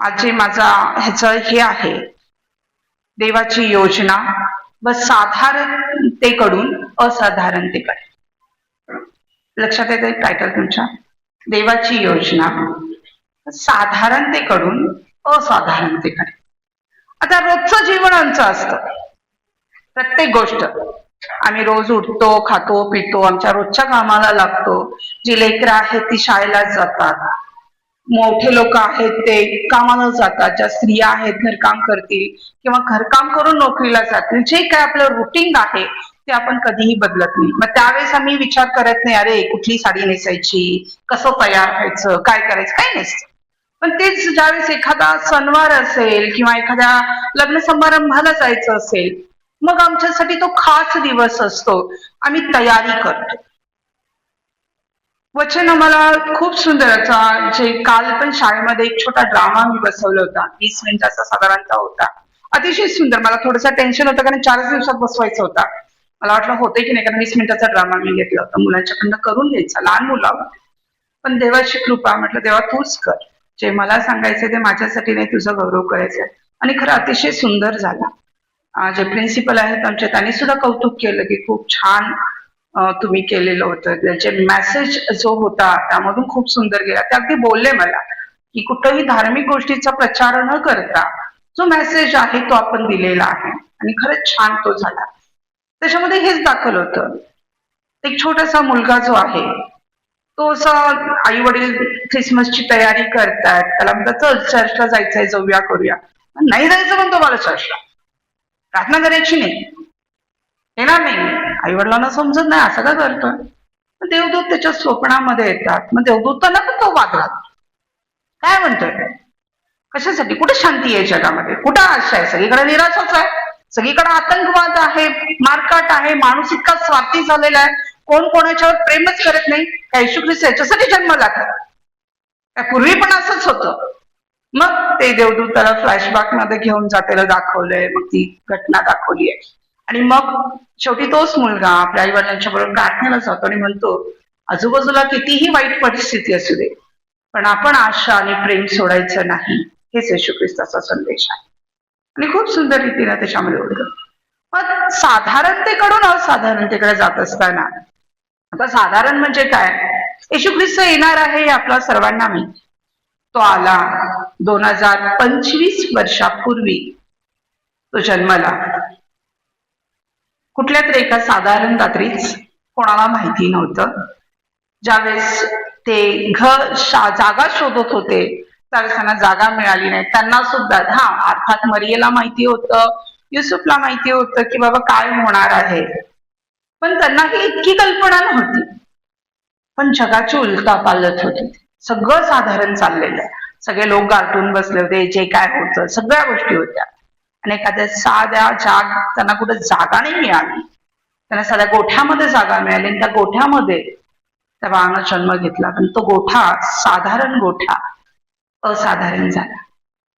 आज जे माझा ह्याचं हे आहे, देवाची योजना व साधारणतेकडून असाधारणतेकडे. लक्षात येते टायटल तुमच्या? देवाची योजना साधारणतेकडून असाधारणतेकडे. आता रोजचं जीवन आमचं असतं, प्रत्येक गोष्ट आम्ही रोज उठतो, खातो, पितो, आमच्या रोजच्या कामाला लागतो. जी लेकरं आहेत ती शाळेला जातात, मोठे लोक आहेत ते कामाला जातात, ज्या स्त्रिया आहेत घरकाम करतील किंवा घरकाम करून नोकरीला जातील. जे काय आपलं रुटीन आहे ते आपण कधीही बदलत नाही. मग त्यावेळेस आम्ही विचार करत नाही अरे कुठली साडी नेसायची, कसं तयार व्हायचं, काय करायचं, काय नसतं. पण तेच ज्यावेळेस एखादा सणवार असेल किंवा एखाद्या लग्न समारंभाला जायचं असेल, मग आमच्यासाठी तो खास दिवस असतो, आम्ही तयारी करतो. वचन आम्हाला खूप सुंदर, जे काल पण शाळेमध्ये एक छोटा ड्रामा मी बसवला होता, 20 मिनिटाचा साधारणतः होता. अतिशय सुंदर. मला थोडंसं टेन्शन होतं कारण 4 दिवसात बसवायचा होता. मला वाटलं होते की नाही, कारण 20 मिनिटाचा ड्रामा मी घेतला होता, मुलांच्याकडनं करून घ्यायचा, लहान मुलावर. पण देवाची कृपा, म्हटलं देवा तूच कर, जे मला सांगायचं ते माझ्यासाठी नाही, तुझा गौरव करायचा. आणि खरं अतिशय सुंदर झाला. जे प्रिन्सिपल आहेत आमचे त्यांनी सुद्धा कौतुक केलं की खूप छान तुम्ही केलेलं होतं. त्याचे मेसेज जो होता त्यामधून खूप सुंदर गेला. ते अगदी बोलले मला की कुठंही धार्मिक गोष्टीचा प्रचार न करता जो मेसेज आहे तो आपण दिलेला आहे, आणि खरंच छान तो झाला. त्याच्यामध्ये हेच दाखल होतं, एक छोटासा मुलगा जो आहे तो असा, आई वडील ख्रिसमसची तयारी करतात, त्याला म्हणतात चल चर्चला जायचंय, जाऊया करूया. नाही जायचं म्हणतो मला चर्चला, प्रार्थना करायची नाही, येणार नाही. आई वडिलांना समजत नाही असं का करतोय. देवदूत त्याच्या स्वप्नामध्ये येतात. मग देवदूतांना पण तो वाद घालतो, काय म्हणतोय, कशासाठी, कुठे शांती आहे जगामध्ये, कुठं आशा आहे, सगळीकडे निराशाच आहे, सगळीकडे आतंकवाद आहे, मारकाट आहे, माणूस इतका स्वार्थी झालेला आहे, कोण कोणाच्यावर प्रेमच करत नाही. काय येशू ख्रिस्त याच्यासाठी जन्माला काय पूर्वी पण असंच होतं. मग ते देवदूत त्याला फ्लॅशबॅक मध्ये घेऊन जातेला दाखवलंय, मग ती घटना दाखवली आहे. आणि मग शेवटी तोच मुलगा आपल्या आई वडिलांच्या बरोबर प्रार्थनेला जातो आणि म्हणतो आजूबाजूला कितीही वाईट परिस्थिती असू दे, पण आपण आशा आणि प्रेम सोडायचं नाही, हेच येशू ख्रिस्ताचा संदेश आहे. आणि खूप सुंदर रीतीने त्याच्यामध्ये होतं. पण साधारणतेकडून असाधारणतेकडे जात असताना, आता साधारण म्हणजे काय, येशू ख्रिस्त येणार आहे हे आपल्या सर्वांना माहिती. तो आला 2025 वर्षापूर्वी, तो जन्मला कुठल्या तरी एका साधारण रात्रीच, कोणाला माहिती नव्हतं. ज्यावेळेस ते जागा शोधत होते त्यावेळेस त्यांना जागा मिळाली नाही. त्यांना सुद्धा, हा अर्थात मरियेला माहिती होतं, युसुफला माहिती होतं की बाबा काय होणार आहे, पण त्यांनाही इतकी कल्पना नव्हती. पण जगाची उलथापालथ होती, सगळं साधारण चाललेलं, सगळे लोक गारठून बसले होते, जे काय होतं सगळ्या गोष्टी होत्या. आणि एखाद्या साध्या त्यांना कुठे जागा नाही मिळाली, त्यांना साध्या गोठ्यामध्ये जागा मिळाली, आणि त्या गोठ्यामध्ये त्या बाळानं जन्म घेतला. पण तो गोठा, साधारण गोठा असाधारण झाला.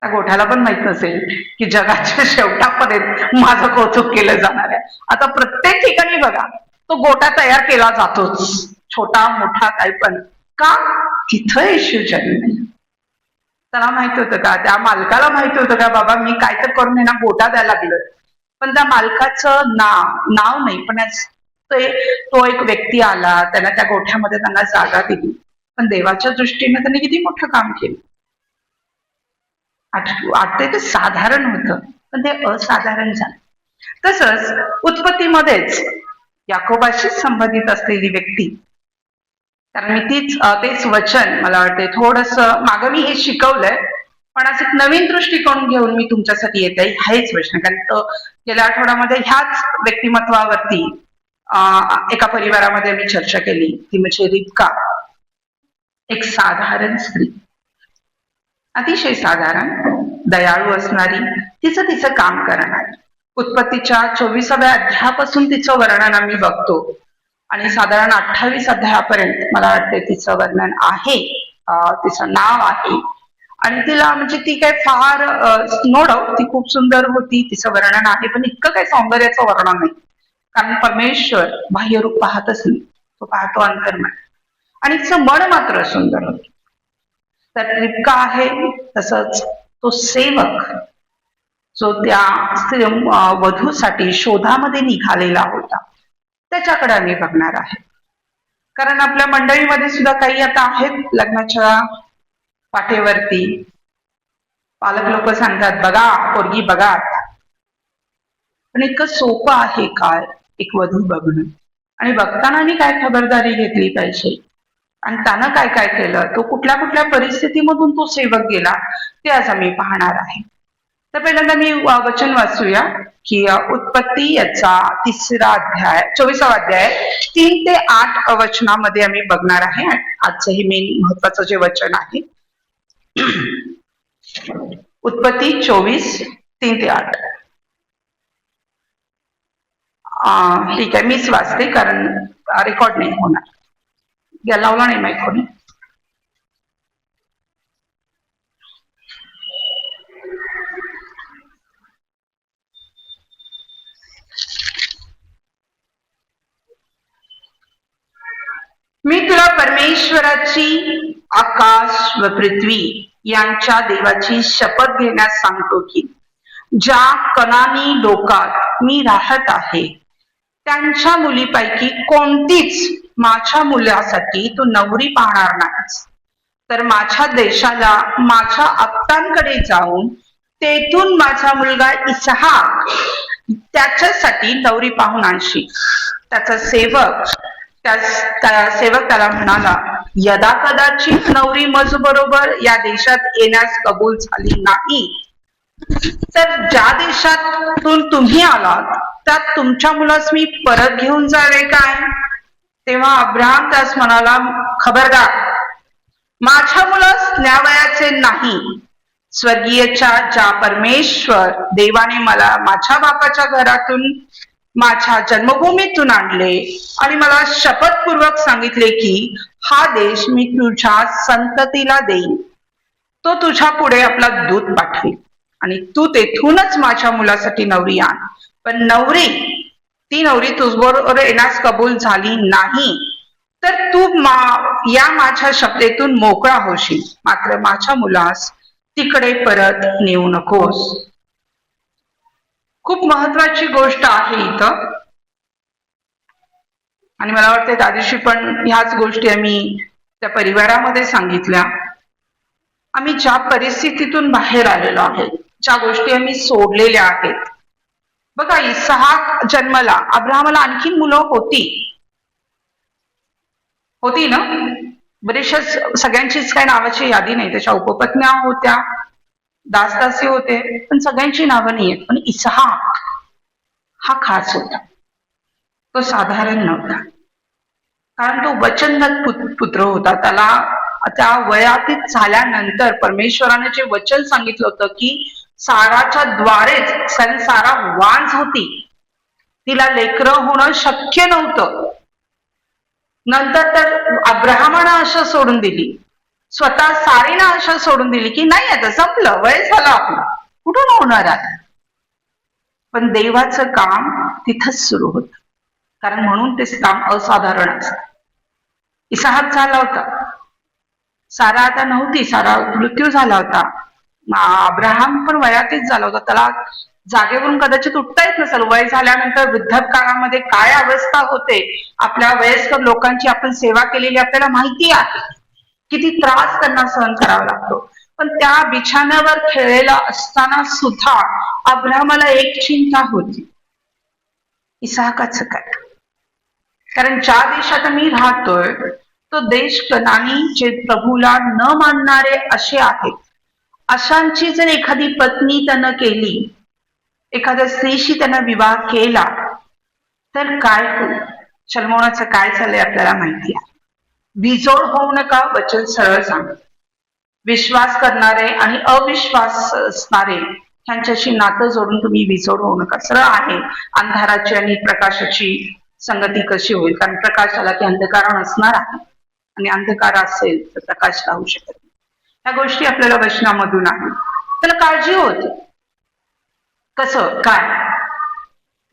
त्या गोठ्याला पण माहित नसेल की जगाच्या शेवटापर्यंत माझं कौतुक केलं जाणार आहे. आता प्रत्येक ठिकाणी बघा तो गोठा तयार केला जातोच, छोटा मोठा काही पण, का तिथं येशू जन्म. त्याला माहित होतं का, त्या मालकाला माहित होतं का बाबा मी काय तर करून ना गोठा द्यायला लागलोय. पण त्या मालकाचं नाव नाही, पण तो एक व्यक्ती आला, त्याला त्या गोठ्यामध्ये त्यांना जागा दिली. पण देवाच्या दृष्टीने त्यांनी किती मोठं काम केलं. वाटते ते साधारण होतं, पण ते असाधारण झालं. तसंच उत्पत्तीमध्येच याकोबाशी संबंधित असलेली व्यक्ती, कारण मी तेच वचन मला वाटते थोडस मागं मी हे शिकवलंय, पण असं एक नवीन दृष्टिकोन घेऊन मी तुमच्यासाठी येत आहे. हेच वचन, कारण तो गेल्या आठवड्यामध्ये ह्याच व्यक्तिमत्वावरती एका परिवारामध्ये मी चर्चा केली. ती म्हणजे रिबका, एक साधारण स्त्री, अतिशय साधारण, दयाळू असणारी, तिचं काम करणारी. उत्पत्तीच्या 24व्या अध्यायापासून तिचं वर्णन आम्ही बघतो, आणि साधारण 28 अध्यायापर्यंत मला वाटते तिचं वर्णन आहे, तिचं नाव आहे. आणि तिला म्हणजे ती काय फार नो डाऊट ती खूप सुंदर होती, तिचं वर्णन आहे, पण इतकं काही सौंदर्याचं वर्णन नाही, कारण परमेश्वर बाह्यरूप पाहतच नाही, तो पाहतो अंतर्मन. आणि तिचं मन मात्र सुंदर होतं. तर रिबका आहे, तसंच तो सेवक जो त्या वधूसाठी शोधामध्ये निघालेला होता त्याच्याकडे आम्ही बघणार आहे. कारण आपल्या मंडळीमध्ये सुद्धा काही आता आहेत लग्नाच्या पाठीवरती, पालक लोक सांगतात बघा पोरगी बघा आता. पण इतकं सोपं आहे काय एक वधू बघणं, आणि बघताना मी काय खबरदारी घेतली पाहिजे आणि त्यानं काय काय केलं, तो कुठल्या कुठल्या परिस्थितीमधून तो सेवक गेला ते आज आम्ही पाहणार आहे. तर पहिल्यांदा मी वचन वाचूया की उत्पत्ती याचा 24वा अध्याय 3 ते 8 वचनामध्ये आम्ही बघणार आहे. आजचं हे मेन महत्वाचं जे वचन आहे उत्पत्ती 24:3 ते 8. ठीक आहे, मीच वाचते कारण रेकॉर्ड नाही होणार. या लावला नाही माहित कोणी. मी तुला परमेश्वराची आकाश व पृथ्वी यांच्या देवाची शपथ घेण्यास सांगतो की ज्या कनानी लोकात मी राहत आहे त्यांच्या मुलीपैकी कोणतीच माझ्या मुलासाठी तू नवरी पाहणार नाहीस, तर माझ्या देशाला माझ्या आप्तांकडे जाऊन तेथून माझा मुलगा इसहाक त्याच्यासाठी नवरी पाहून आणशील. त्याचा सेवक त्याला म्हणाला, यदा कदाचित नवरी मज बरोबर या देशात येण्यास कबूल झाली नाही तर ज्या देशातून तुम्ही आलात त्यात तुमच्या मुलास मी परत घेऊन जावे काय? तेव्हा अब्राहम त्यास म्हणाला, खबरदार, माझ्या मुलास न्यावयाचे नाही. स्वर्गीयच्या ज्या परमेश्वर देवाने मला माझ्या बापाच्या घरातून माझ्या जन्मभूमीतून आणले आणि मला शपथपूर्वक सांगितले की हा देश मी तुझ्या संततीला देईन, तो तुझ्या पुढे आपला दूत पाठवेल आणि तू तेथूनच माझ्या मुलासाठी नवरी आण. पण ती नवरी तुझबरोबर येण्यास कबूल झाली नाही तर तू या माझ्या शपथेतून मोकळा होशील, मात्र माझ्या मुलास तिकडे परत नेऊ नकोस. खूप महत्वाची गोष्ट आहे इथं, आणि मला वाटतं त्या दिवशी पण ह्याच गोष्टी आम्ही त्या परिवारामध्ये सांगितल्या. आम्ही ज्या परिस्थितीतून बाहेर आलेलो आहे, ज्या गोष्टी आम्ही सोडलेल्या आहेत. बघा, इसहाक जन्मला, अब्राहमाला आणखी मुलं होती ना, बरेचशा, सगळ्यांचीच काही नावाची यादी नाही. त्याच्या उपपत्न्या होत्या, दासदासी होते, पण सगळ्यांची नावं नाही आहेत. पण इसहाक हा खास होता, तो साधारण नव्हता, कारण तो वचनबद्ध पुत्र होता. त्याला त्या वयातीत झाल्यानंतर परमेश्वराने जे वचन सांगितलं होतं की साराच्या द्वारेच, कारण सारा वांझ होती, तिला लेकरं होणं शक्य नव्हतं. नंतर तर अब्राहमानं आशा सोडून दिली, स्वतः सारीनं आशा सोडून दिली की नाही, आता संपलं, वय झालं आपलं, कुठून होणार आता. पण देवाचं काम तिथंच सुरू होत, कारण म्हणून ते काम असाधारण असतं. इसहाक झाला होता, सारा आता नव्हती, सारा मृत्यू झाला होता. अब्राहम पण वयातीच झाला होता, त्याला जागेवरून कदाचित उठता येत नसेल. वय झाल्यानंतर वृद्धापकाळामध्ये काय अवस्था होते आपल्या वयस्कर लोकांची, आपण सेवा केलेली आपल्याला माहिती आहे, किती त्रास त्यांना सहन करावा लागतो. पण त्या बिछाण्यावर खेळलेला असताना सुद्धा अब्राहमाला एक चिंता होती, इसहाकाचं काय. कारण ज्या देशात मी राहतोय तो देश कनानी जे प्रभूला न मानणारे असे आहेत, अशांची जर एखादी पत्नी त्यानं केली, एखाद्या स्त्रीशी त्यानं विवाह केला तर काय होईल. शल्मोनाचं काय चाललंय आपल्याला माहिती आहे. बिजोड होऊ नका, वचन सरळ सांग. विश्वास करणारे आणि अविश्वास असणारे ह्यांच्याशी नातं जोडून तुम्ही बिजोड होऊ नका. सरळ आहे, अंधाराची आणि प्रकाशाची संगती कशी होईल, कारण प्रकाश आला की अंधकार नसणार आहे, आणि अंधकार असेल तर प्रकाश राहू शकत नाही. ह्या गोष्टी आपल्याला वचनामधून आहे. त्याला काळजी होती, कसं काय,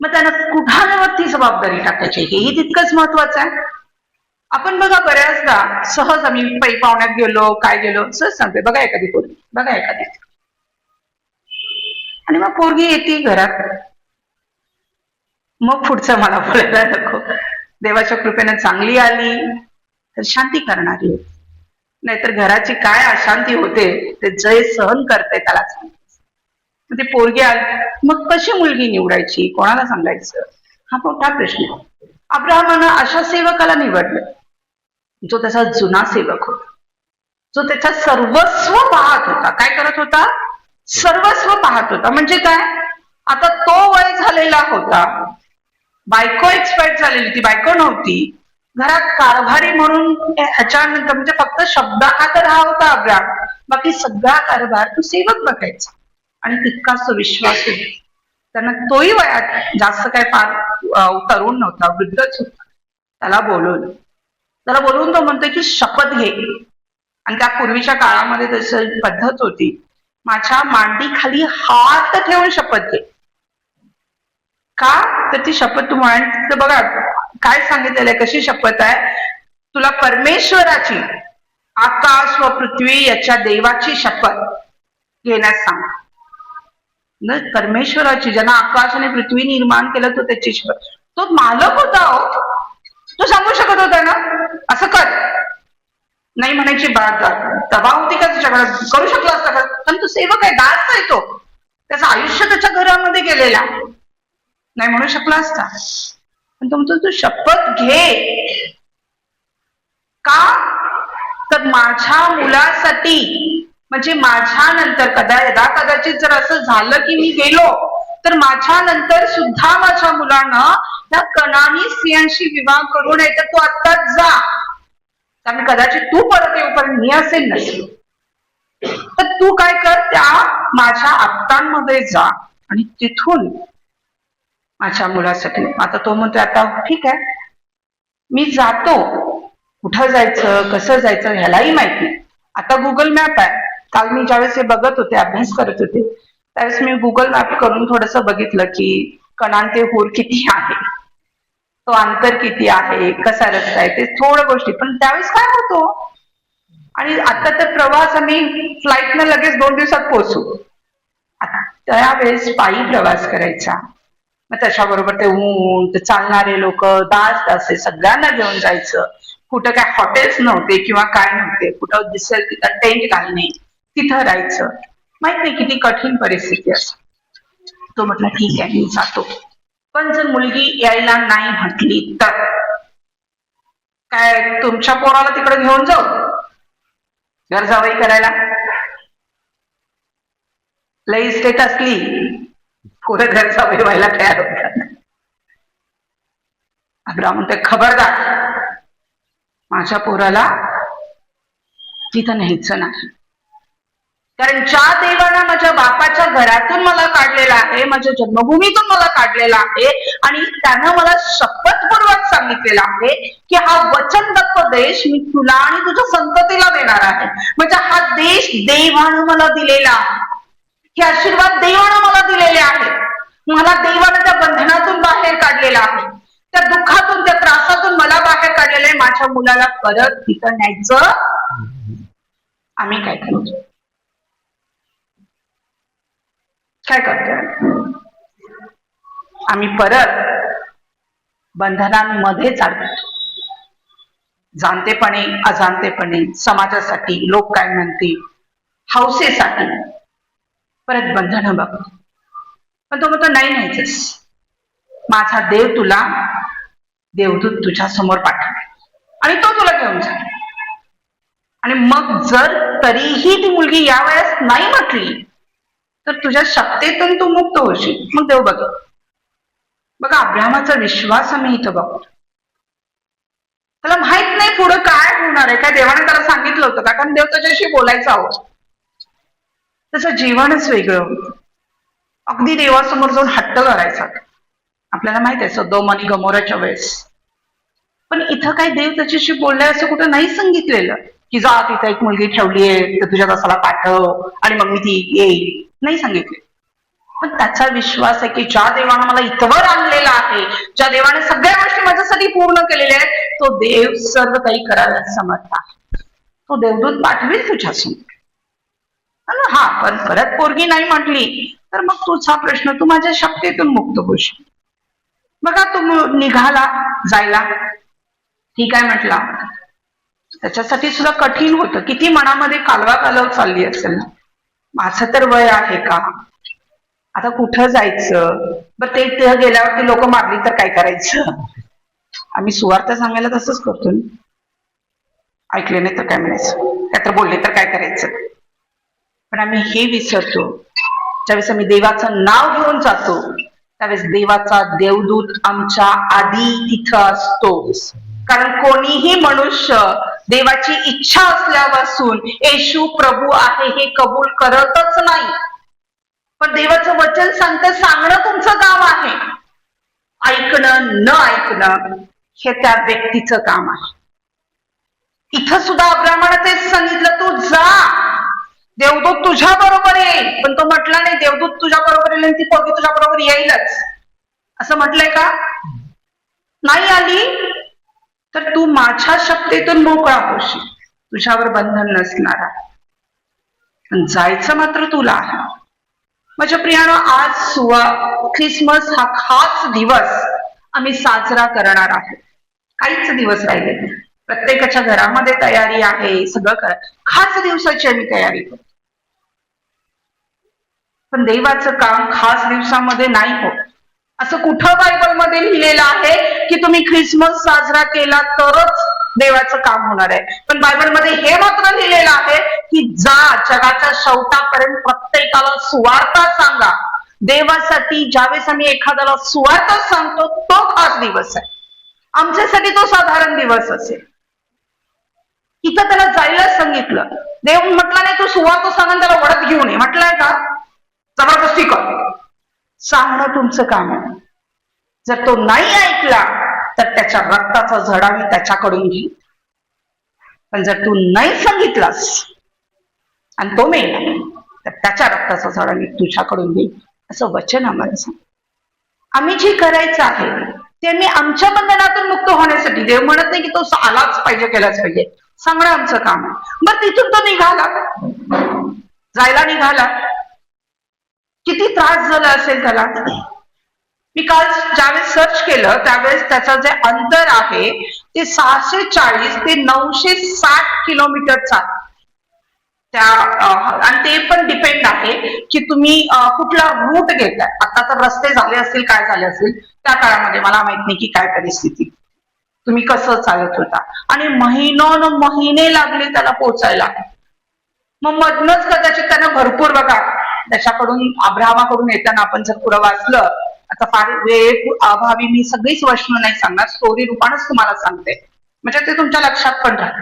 मग त्यानं कुठावरती जबाबदारी टाकायची हेही तितकंच महत्वाचं आहे. आपण बघा, बऱ्याचदा सहज आम्ही पै पाहुण्यात गेलो, काय गेलो, सहज सांगते, बघा एखादी पोरगी, बघा एखादी, आणि मग पोरगी येते घरात, मग पुढचं मला बोलायला नको. देवाच्या कृपेने चांगली आली तर शांती करणारी होती, नाहीतर घराची काय अशांती होते ते जय सहन करते त्याला सांगते. ती पोरगी आली, मग कशी मुलगी निवडायची, कोणाला सांगायचं, हा मोठा प्रश्न. अब्राहमानं अशा सेवकाला निवडलं जो त्याचा जुना सेवक होता, जो त्याचा सर्वस्व पाहत होता. काय करत होता? सर्वस्व पाहत होता. म्हणजे काय, आता तो वय झालेला होता, बायको एक्सपायर झालेली, ती बायको नव्हती घरात, कारभारी म्हणून ह्याच्यानंतर म्हणजे फक्त शब्दाचा तर हा होता अब्राम, बाकी सगळा कारभार तो सेवक बघायचा. आणि तितकाच तो विश्वास होता. त्यांना तोही वयात जास्त काय फार तरुण नव्हता, वृद्धच होता. त्याला बोलवून तो म्हणतोय की शपथ घे. आणि त्या पूर्वीच्या काळामध्ये तशी पद्धत होती, माझ्या मांडी खाली हात ठेवून शपथ घे. का तर ती शपथ तू म्हणाल, बघा काय सांगितलेलं आहे, कशी शपथ आहे, तुला परमेश्वराची, आकाश व पृथ्वी याच्या देवाची शपथ घेण्यास सांग. परमेश्वराची, ज्यांना आकाश आणि पृथ्वी निर्माण केलं, तो त्याची शपथ. तो मालक होता हो, तो सांगू शकत होता ना असं कर, नाही म्हणायची बात दबा होती का तुझ्याकडे, करू शकला असता का, पण तो सेवक आहे, दास आहे, तो त्याचं आयुष्य त्याच्या घरामध्ये गेलेला, नाही म्हणू शकला असता. पण तो म्हणतो तू शपथ घे. का तर माझ्या मुलासाठी, म्हणजे माझ्या नंतर कदाचित जर असं झालं की मी गेलो तर माझ्या नंतर सुद्धा माझ्या मुलानं त्या कनानी स्त्रियांशी विवाह करू नये, तर तू आत्ताच जा, कारण कदाचित तू परत येऊपर्यंत मी असेल नसेल, तर तू काय कर, त्या माझ्या आप्तांमध्ये जा आणि तिथून माझ्या मुलासाठी. आता तो म्हणतो आता ठीक आहे, मी जातो, कुठं जायचं कसं जायचं ह्यालाही माहिती. आता गुगल मॅप आहे. काल मी ज्यावेळेस हे बघत होते, अभ्यास करत होते, त्यावेळेस मी गुगल मॅप करून थोडस बघितलं की कनान ते हूर किती आहे, तो अंतर किती आहे, कसा रस्ता आहे, ते थोड्या गोष्टी. पण त्यावेळेस काय होतो, आणि आता तर प्रवास आम्ही फ्लाईटनं लगेच 2 दिवसात पोहोचू, त्यावेळेस पायी प्रवास करायचा. मग त्याच्याबरोबर ते ऊन, ते चालणारे लोक, दास सगळ्यांना घेऊन जायचं. कुठं काय हॉटेल्स नव्हते किंवा काय नव्हते, कुठं दिसेल तिथं टेंट घालणे, तिथं राहायचं. माहित नाही किती कठीण परिस्थिती असते. तो म्हटलं ठीक आहे मी जातो, पण जर मुलगी यायला नाही म्हटली तर काय तुमच्या पोराला तिकडे घेऊन जाऊ घर जावई करायला, लई इस्टेट असली पुढे घर जावई व्हायला तयार होतात. अब्राम म्हणते खबरदार, माझ्या पोराला तिथं न्यायचं नाही, कारण ज्या देवानं माझ्या बापाच्या घरातून मला काढलेला आहे, माझ्या जन्मभूमीतून मला काढलेला आहे, आणि त्यानं मला शपथपूर्वक सांगितलेला आहे की हा वचनदत्त देश मी तुला आणि तुझ्या संततीला देणार आहे. म्हणजे हा देश देवानं मला दिलेला आहे, हे आशीर्वाद देवानं मला दिलेले आहेत. मला देवानं त्या बंधनातून बाहेर काढलेला आहे, त्या दुःखातून, त्या त्रासातून मला बाहेर काढलेलं आहे. माझ्या मुलाला परत तिथं न्यायचं, आम्ही काय करू, काय करतो, आम्ही परत बंधनांमध्ये चालतो, जाणतेपणे अजाणतेपणे, समाजासाठी, लोक काय म्हणतील, हौसेसाठी परत बंधनं बघतो. पण तो म्हणतो नाही न्यायचंस, माझा देव तुला देवदूत तुझ्या समोर पाठवेल आणि तो तुला घेऊन जाईल. आणि मग जर तरीही ती मुलगी या वयास नाही म्हटली तर तुझ्या शक्तीतून तू मुक्त होशील, मग देव बघ. बघा अब्राहमाचा विश्वास आम्ही इथं बघतो. त्याला माहित नाही पुढं काय होणार आहे, काय देवाने त्याला सांगितलं होतं का, कारण देव त्याच्याशी बोलायचा होता. त्याचं जीवनच वेगळं होतं, अगदी देवासमोर जाऊन हट्ट करायचा. आपल्याला माहित आहे सदोम आणि गमोराच्या वेळेस. पण इथं काय देव त्याच्याशी बोललाय असं कुठं नाही सांगितलेलं की जा तिथं एक मुलगी ठेवली आहे तर तुझ्या तसाला पाठव आणि मग मी ती येईल, नाही सांगितले. पण त्याचा विश्वास आहे की ज्या देवानं मला इथवर आणलेला आहे, ज्या देवाने सगळ्या गोष्टी माझ्यासाठी पूर्ण केलेल्या आहेत, तो देव सर्व काही करायला समर्थ आहे. तो देवदूत पाठवेल तुझ्यासमोर. हा, पण परत पोरगी नाही म्हटली तर मग तूच हा प्रश्न, तू माझ्या शक्तीतून मुक्त होशील. बघा तू निघाला जायला, ठीक आहे म्हटला, त्याच्यासाठी सुद्धा कठीण होतं. किती मनामध्ये कालवा कालव चालली असेल ना, माझं तर वय आहे का, आता कुठं जायचं, बरं ते तिथं गेल्यावरती लोक मारली तर काय करायचं. आम्ही सुवार्थ सांगायला तसंच करतो, ऐकले नाही तर काय म्हणायचं, काय तर बोलले तर काय करायचं. पण आम्ही हे विसरतो, ज्यावेळेस आम्ही देवाचं नाव घेऊन जातो त्यावेळेस देवाचा देवदूत आमच्या आधी तिथं असतो. कारण कोणीही मनुष्य देवाची इच्छा असल्यापासून येशू प्रभू आहे हे कबूल करतच नाही. पण देवाचं वचन सांगतं, सांगणं तुमचं काम आहे, ऐकणं न ऐकणं हे त्या व्यक्तीचं काम आहे. इथं सुद्धा अब्राहमाने तेच सांगितलं, तू जा, देवदूत तुझ्या बरोबर येईल. पण तो म्हटला नाही देवदूत तुझ्या बरोबर येईल ती पोरगी तुझ्या बरोबर येईलच, असं म्हटलंय का? नाही आली तर तू माझ्या शक्तीतून मोकळा होशील, तुझ्यावर बंधन नसणार आहे, पण जायचं मात्र तुला आहे. माझ्या प्रियानो, आज ख्रिसमस हा खास दिवस आम्ही साजरा करणार आहोत. काहीच दिवस राहिले, प्रत्येकाच्या घरामध्ये तयारी आहे, सगळं खास दिवसाची आम्ही तयारी करतो. पण देवाचं काम खास दिवसामध्ये नाही होत. असं कुठं बायबलमध्ये लिहिलेलं आहे की तुम्ही ख्रिसमस साजरा केला तरच देवाचं काम होणार आहे? पण बायबलमध्ये हे मात्र लिहिलेलं आहे की जा, जगाच्या शेवटापर्यंत प्रत्येकाला सुवार्ता सांगा. देवासाठी ज्यावेळेस आम्ही एखाद्याला सुवार्ता सांगतो तो खास दिवस आहे, आमच्यासाठी तो साधारण दिवस असेल. इथं त्याला जायला सांगितलं, देव म्हटलं नाही तू सुवार्ता सांगा त्याला वडत घेऊन ये, म्हटलंय का? जबरदस्ती कर, सांगणं तुमचं काम आहे. जर तो नाही ऐकला तर त्याच्या रक्ताचा झडा मी त्याच्याकडून घेईन. पण जर तू नाही सांगितलास आणि तो मेला तर त्याच्या रक्ताचा झडा मी तुझ्याकडून घेईन, असं वचन आम्हाला सांग. आम्ही जे करायचं आहे ते आम्ही आमच्या बंधनातून मुक्त होण्यासाठी, देव म्हणत नाही की तो आलाच पाहिजे, केलाच पाहिजे, सांगणं आमचं काम आहे. बरं तिथून तो निघाला, जायला निघाला, किती त्रास झाला असेल त्याला. मी काल ज्यावेळेस सर्च केलं त्यावेळेस त्याचं जे अंतर आहे ते 640 ते 960 किलोमीटरचा, त्या आणि ते पण डिपेंड आहे की तुम्ही कुठला रूट घेताय. आता तर रस्ते झाले असतील, काय झाले असतील त्या काळामध्ये मला माहित नाही की काय परिस्थिती, तुम्ही कसं चालत होता. आणि महिने लागले त्याला पोहोचायला. मग मधनच कदाचित त्यानं भरपूर, बघा त्याच्याकडून अब्राहमाकडून येताना आपण जर पुढं वाचलं, आता फार वेळ अभावी मी सगळीच वचनं नाही सांगणार, स्टोरी रूपानच तुम्हाला सांगते म्हणजे ते तुमच्या लक्षात पण राहतं.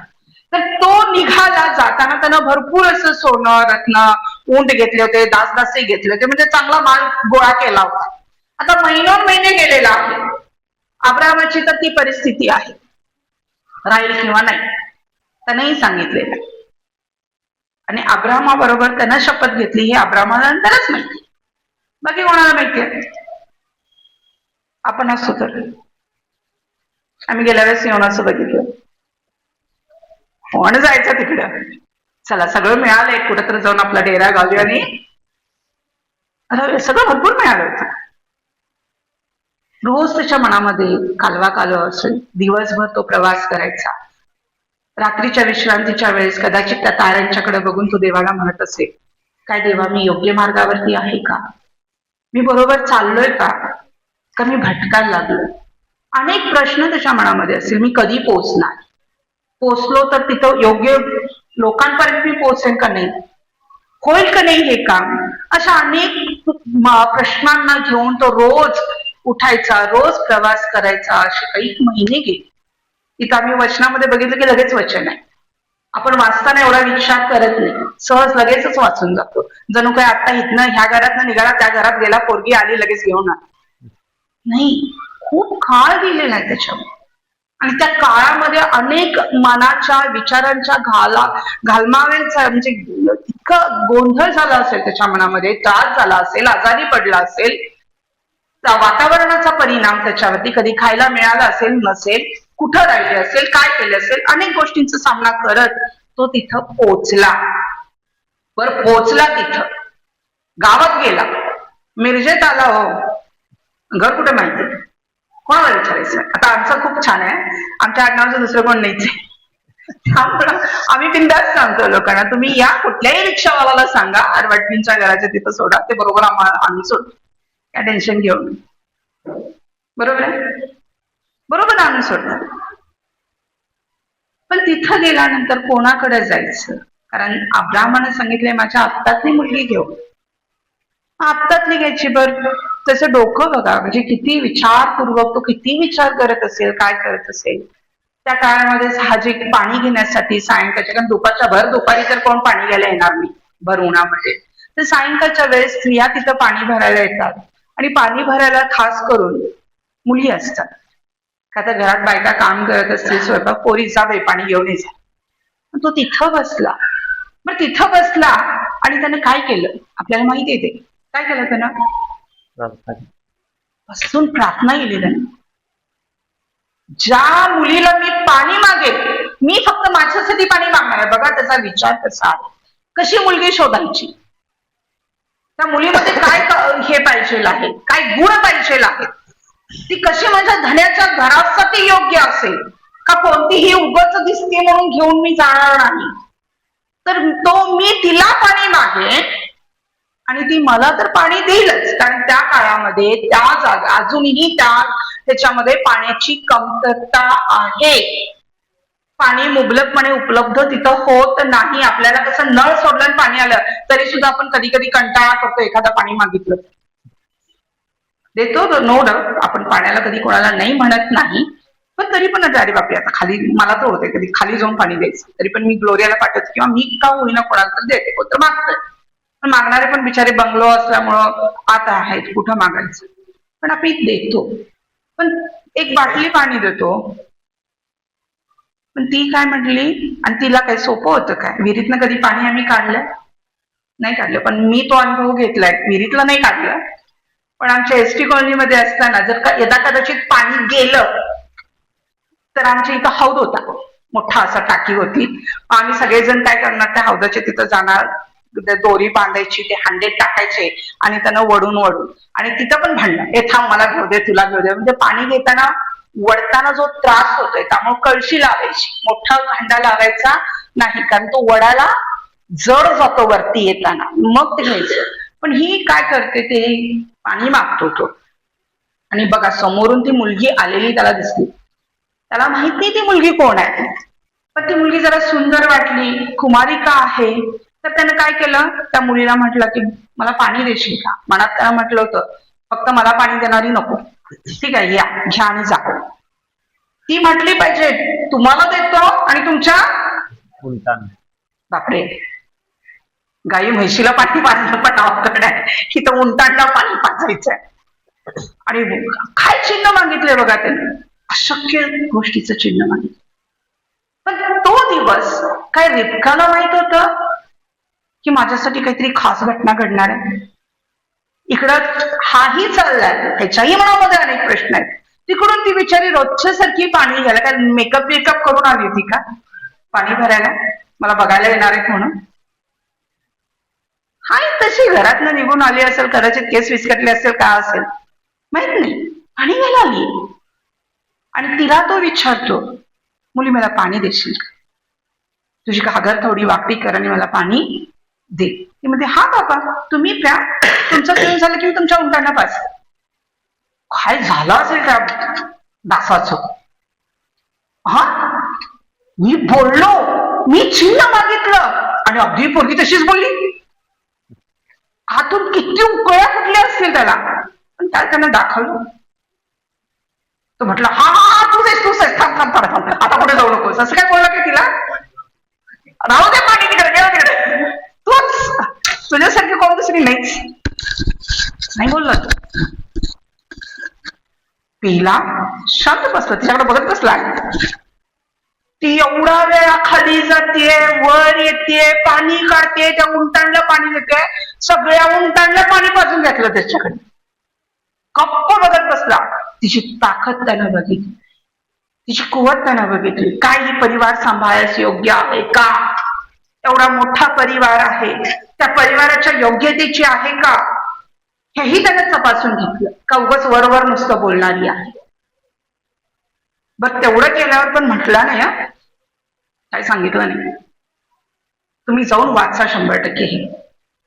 तर तो निघाला, जाताना त्यानं भरपूर असं सोनं रत्न ऊंट घेतले होते, दासदासी घेतले होते, म्हणजे चांगला माल गोळा केला होता. आता महिने गेलेला आहे. अब्राहमाची तर ती परिस्थिती आहे, राहील किंवा नाही त्यानंही सांगितलेलं. आणि अब्राहमाबरोबर त्यानं शपथ घेतली हे अब्राहमाला नंतरच माहिती, बाकी कोणाला माहितीये? आपण असतो तर आम्ही गेल्या वेळेस येऊन बघितलं, कोण जायचं तिकडं, चला सगळं मिळालंय, कुठंतरी जाऊन आपला डेरा घालूया आणि सगळं भरपूर मिळालं होतं. रोज त्याच्या मनामध्ये कालवा कालव असेल, दिवसभर तो प्रवास करायचा, रात्रीच्या विश्रांतीच्या वेळेस कदाचित त्या ताऱ्यांच्याकडे बघून तो देवाला म्हणत असेल, काय देवा मी योग्य मार्गावरती आहे का, मी बरोबर चाललोय का मी भटकायला लागलो. अनेक प्रश्न त्याच्या मनामध्ये असेल, मी कधी पोहोचणार, पोहोचलो तर तिथं योग्य लोकांपर्यंत मी पोहोचेन का नाही, होईल का नाही हे काम. अशा अनेक प्रश्नांना घेऊन तो रोज उठायचा, रोज प्रवास करायचा. असे काही महिने गेले. इथं आम्ही वचनामध्ये बघितलं की लगेच वचन आहे, आपण वाचताना एवढा विचार करत नाही, सहज लगेचच वाचून जातो, जणू काय आता इथनं ह्या घरात निघाला त्या घरात गेला, पोरगी आली लगेच घेऊन आला. नाही, खूप काळ गेलेला आहे त्याच्यावर. आणि त्या काळामध्ये अनेक मनाच्या विचारांच्या घालमाव्यांचा म्हणजे इतकं गोंधळ झाला असेल त्याच्या मनामध्ये, त्रास झाला असेल, आजारी पडला असेल, वातावरणाचा परिणाम त्याच्यावरती, कधी खायला मिळाला असेल नसेल, कुठं राहिले असेल, काय केले असेल, अनेक गोष्टींचा सामना करत तो तिथं पोहोचला. वर पोचला, तिथं गावात गेला, मिरजेत आला, हो घर कुठे माहिती, कोणाला विचारायचं. आता आमचं खूप छान आहे, आमच्या आडनावाचं दुसरं कोण नाहीच आहे. त्यामुळं आम्ही बिनधास्त सांगतो लोकांना, तुम्ही या कुठल्याही रिक्षावाल्याला सांगा आरवाटकींच्या घराच्या तिथं सोडा, ते बरोबर आम्ही सोडतो, काय टेन्शन घेऊन. बरोबर आहे, बरोबर आम्ही सोडतो. पण तिथं गेल्यानंतर कोणाकडे जायचं, कारण अब्राहमाने सांगितलंय माझ्या आत्तातली मुलगी घेऊ. आत्तातली घ्यायची, बरं त्याचं डोकं बघा, म्हणजे किती विचारपूर्वक तो किती विचार करत असेल, काय करत असेल. त्या काळामध्ये साहजिक पाणी घेण्यासाठी सायंकाळच्या, कारण दुपारी तर कोण पाणी घ्यायला येणार नाही भर उन्हामध्ये, तर सायंकाळच्या वेळेस स्त्रिया तिथं पाणी भरायला येतात. आणि पाणी भरायला खास करून मुली असतात, का तर घरात बायका काम करत असतील, स्वयंपाक, पोरी जा बाई पाणी घेऊन येजा. तो तिथं बसला. मग तिथं बसला आणि त्याने काय केलं आपल्याला माहिती आहे, ते काय केलं त्यानं, बसून प्रार्थना केली त्याने. ज्या मुलीला मी पाणी मागेल, मी फक्त माझ्यासाठी पाणी मागणार आहे. बघा त्याचा विचार कसा आहे. कशी मुलगी शोधायची, त्या मुलीमध्ये काय हे पाहिजे आहे, काय गुण पाहिजे आहे, ती कशी म्हणजे धन्याच्या घरासाठी योग्य असेल का, कोणतीही उगाच दिसते म्हणून घेऊन मी जाणार नाही. तर तो मी तिला पाणी मागेन आणि ती मला तर पाणी देईलच, कारण त्या काळामध्ये त्या जागा अजूनही त्याच्यामध्ये पाण्याची कमतरता आहे. पाणी मुबलकपणे उपलब्ध तिथं होत नाही. आपल्याला कसं नळ सोडलं पाणी आलं तरी सुद्धा आपण कधी कधी कंटाळा करतो, एखादं पाणी मागितलं देतो, नो डाऊट, आपण पाण्याला कधी कोणाला नाही म्हणत नाही. पण तरी पण अरे बापरे, आता खाली मला तर होते कधी खाली जाऊन पाणी द्यायचं, तरी पण मी ग्लोरियाला पाठवते किंवा मी का होईना कोणाला तर देते, कोणतं मागतंय. पण मागणारे पण बिचारे बंगलो असल्यामुळं आता आहेत, कुठं मागायचं, पण आपण देतो. पण एक बाटली पाणी देतो, पण ती काय म्हटली, आणि तिला काय सोपं होतं काय, विहिरीतनं कधी पाणी आम्ही काढलं नाही काढलं, पण मी तो अनुभव घेतलाय, विहिरीतलं नाही काढलं, पण आमच्या एसटी कॉलनीमध्ये असताना जर का यदा कदाचित पाणी गेलं तर आमच्या इथं हौद होता, मोठा असा टाकी होती. आम्ही सगळेजण काय करणार, त्या हौदाच्या तिथं जाणार, दोरी बांधायची, ते हांडे टाकायचे आणि त्यांना वडून आणि तिथं पण भांडणं, हे थांब मला घेऊ दे, तुला घेऊ दे. म्हणजे पाणी घेताना वडताना जो त्रास होतोय त्यामुळे कळशी लावायची, मोठा हांडा लावायचा नाही, कारण तो वडाला जड जातो वरती येताना, मग ते घ्यायचं. पण ही काय करते, ते पाणी मागतो तो, आणि बघा समोरून ती मुलगी आलेली त्याला दिसली, त्याला माहित नाही ती मुलगी कोण आहे, पण ती मुलगी जरा सुंदर वाटली, कुमारिका आहे. तर त्यानं काय केलं, त्या मुलीला म्हटलं की मला पाणी देशील का. मनात त्याला म्हटलं होतं फक्त मला पाणी देणारी नको, ठीक आहे या घ्या आणि जा. ती म्हटली पाहिजे तुम्हाला देतो आणि तुमच्या उलटान, बापरे, गाई म्हैशीला पाणी पाजलं पण अवघड आहे, की तर उंटांना पाणी पाजायचंय. आणि काय चिन्ह मागितलंय बघा त्यांनी, अशक्य गोष्टीचं चिन्ह मागितलं. पण तो दिवस काय रिबकाला माहित होतं की माझ्यासाठी काहीतरी खास घटना घडणार आहे. इकडं हाही चाललाय, ह्याच्याही मनामध्ये अनेक प्रश्न आहेत. तिकडून ती बिचारी रोजच्या सारखी पाणी घ्यायला, काय मेकअप वेकअप करून आली होती का पाणी भरायला, मला बघायला येणार आहेत म्हणून. हाय तशी घरातनं निघून आली असेल, कदाचित केस विस्कटले असेल, काय असेल माहित नाही, पाणी घ्यायला आली. आणि तिला तो विचारतो, मुली मला पाणी देशील का, तुझी घागर थोडी वाकडी कर आणि मला पाणी दे. ती म्हणते हा बाबा तुम्ही प्या, तुमचं पिऊन झालं की मी तुमच्या उंटांना पास. काय झालं असेल त्या दासाचं, हा मी बोललो, मी चिन्ह मागितलं आणि अगदी पोरगी तशीच बोलली. आतून किती उकळ्या फुटल्या असतील त्याला, पण काय त्यानं दाखवलं. तो म्हटलं हा हा तूच आहेस, थांब थांब थांब थांब, आता कुठे जाऊ नकोस, असं काय बोलला की तिला, राहू दे पाणी तिकडे, गेला तिकडे, तूच तुझ्यासारखी कोण दुसरी नाहीच, नाही बोलला तो. पिला शांत बसला, तिच्याकडे बघत बसला. ती एवढा वेळा खाली जाते, वर येते, पाणी काढते, त्या उंटांना पाणी देते, सगळ्या उंटांना पाणी पाजून घातलं त्याच्याकडे. गप्प बघत बसला. तिची ताकद त्यानं बघितली, तिची कुवत त्यानं बघितली, काय ही परिवार सांभाळायला योग्य आहे का. एवढा मोठा परिवार आहे, त्या परिवाराच्या योग्यतेची आहे का हेही त्याने तपासून घेतलं का उगाच वरवर नुसतं बोलणारी आहे. बरं तेवढं केल्यावर पण म्हटलं नाही काय सांगितलं नाही, तुम्ही जाऊन वाचा 100% हे,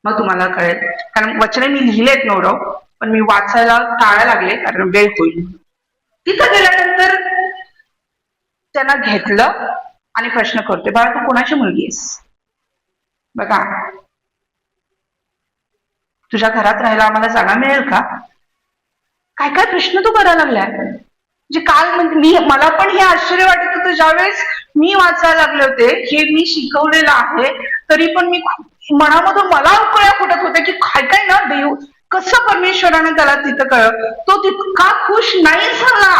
मग तुम्हाला कळेल. कारण वचने मी लिहिलेत नवरव, पण मी वाचायला टाळायला लागले कारण वेळ होईल. तिथं गेल्यानंतर त्यांना घेतलं आणि प्रश्न करतोय, बाळा तू कोणाची मुलगी आहेस? बघा, तुझ्या घरात राहायला आम्हाला जागा मिळेल का? काय काय प्रश्न तू करायला लागलाय. म्हणजे काल म्हणजे मला पण हे आश्चर्य वाटत होतं ज्यावेळेस मी वाचायला लागले होते, हे मी शिकवलेलं आहे तरी पण मी मनामधून मला उकळ्या फुटत होत्या की काय काय ना देव कसं परमेश्वरानं त्याला तिथं कळलं. तो तितका खुश नाही झाला,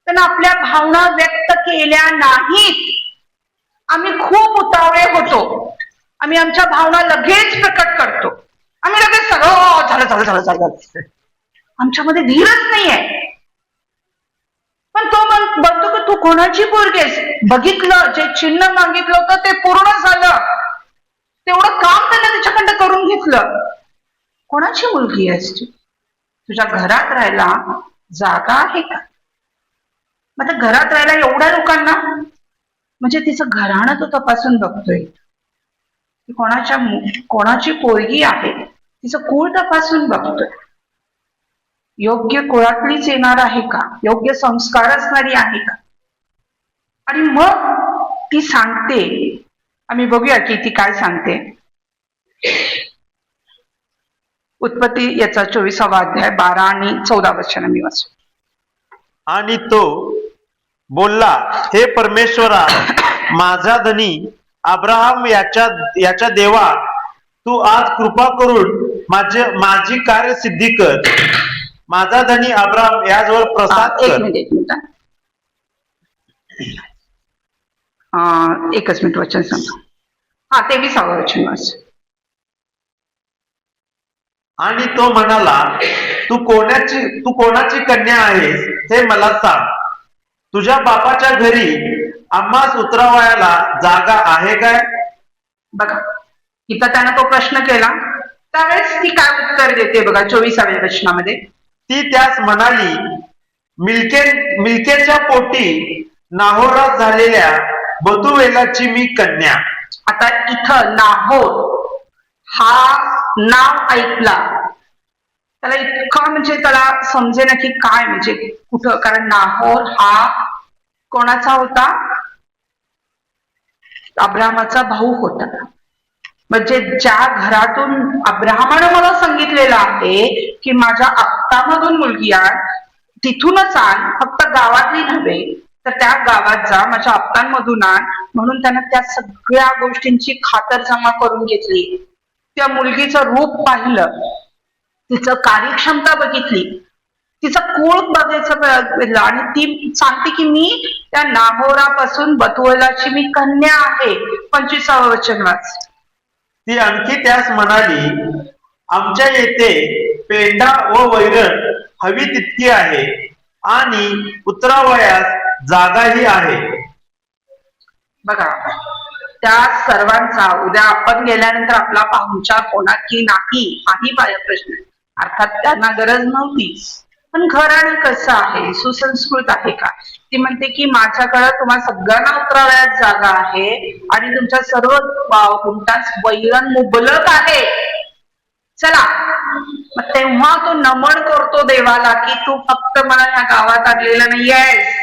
त्यानं आपल्या भावना व्यक्त केल्या नाहीत. आम्ही खूप उतावळे होतो, आम्ही आमच्या भावना लगेच प्रकट करतो, आम्ही लगेच सगळं झालं झालं झालं झालं, आमच्यामध्ये धीरच नाहीये. पण तो म्हणतो की तू कोणाची पोरगी आहेस? बघितलं जे चिन्ह मागितलं होतं ते पूर्ण झालं, तेवढं काम त्याने त्याच्याकडं करून घेतलं. कोणाची मुलगी आहेस तू? तुझ्या घरात राहायला जागा आहे का? मग घरात राहायला एवढ्या लोकांना, म्हणजे तिचं घराणं तो तपासून बघतोय, कोणाची पोरगी आहे, तिचं कुळ तपासून बघतोय, योग्य कुळातलीच येणार आहे का, योग्य संस्कार असणारी आहे का. आणि मग ती सांगते, आम्ही बघूया की ती काय सांगते. उत्पत्ती याचा 24वा अध्याय 12 आणि 14 वचन मी वाचू. आणि तो बोलला, हे परमेश्वरा, माझा धनी अब्राहम याच्या देवा, तू आज कृपा करून माझी कार्य सिद्धी कर. माझा धनी अब्राहम याजवळ प्रसाद कर. एकच मिनिट वचन सांगतो. 23वा वचन वाच. आणि तो म्हणाला, तू कोणाची कन्या आहेस हे मला सांग. तुझ्या बापाच्या घरी आम्हास उतरावयाला जागा आहे काय? बघा, इथं त्यानं तो प्रश्न केला, त्यावेळेस ती काय उत्तर देते बघा 24व्या वचनामध्ये. ती त्यास म्हणाली, मिल्केच्या पोटी नाहोरास झालेल्या बतुवेलाची मी कन्या. आता इथं नाहोर हा नाव ऐकला त्याला इतका म्हणजे त्याला समजेना की काय म्हणजे कुठं, कारण नाहोर हा कोणाचा होता? अब्राहमाचा भाऊ होता. म्हणजे ज्या घरातून अब्राहमानं मला सांगितलेलं आहे की माझ्या आप्तामधून मुलगी आण, तिथूनच आण, फक्त गावातली नव्हे तर त्या गावात जा, माझ्या आप्तांमधून आण, म्हणून त्यानं त्या सगळ्या गोष्टींची खातरजमा करून घेतली. त्या मुलगीचं रूप पाहिलं, तिचं कार्यक्षमता बघितली, तिचं कुळ बघायचं आणि ती सांगते की मी त्या नाहोरापासून बतुएलाची मी कन्या आहे. 25वा वचन वाच. ती आणखी त्यास म्हणाली, आमच्या येथे पेंढा व वैरण हवी तितकी आहे आणि उतरावयास जागाही आहे. बघा, त्या सर्वांचा उद्या आपण गेल्यानंतर आपला पाहुणचार होणार की नाही हाही प्रश्न. अर्थात त्यांना गरज नव्हती, पण घराणं कसं आहे, सुसंस्कृत आहे का? ती म्हणते की माझ्याकडे तुम्हाला सगळ्यांना उतरावयास जागा आहे आणि तुमच्या सर्व उंटास वैरण मुबलक आहे. चला, मग तेव्हा तो नमन करतो देवाला की तू फक्त मला ह्या गावात आणलेलं नाहीयेस,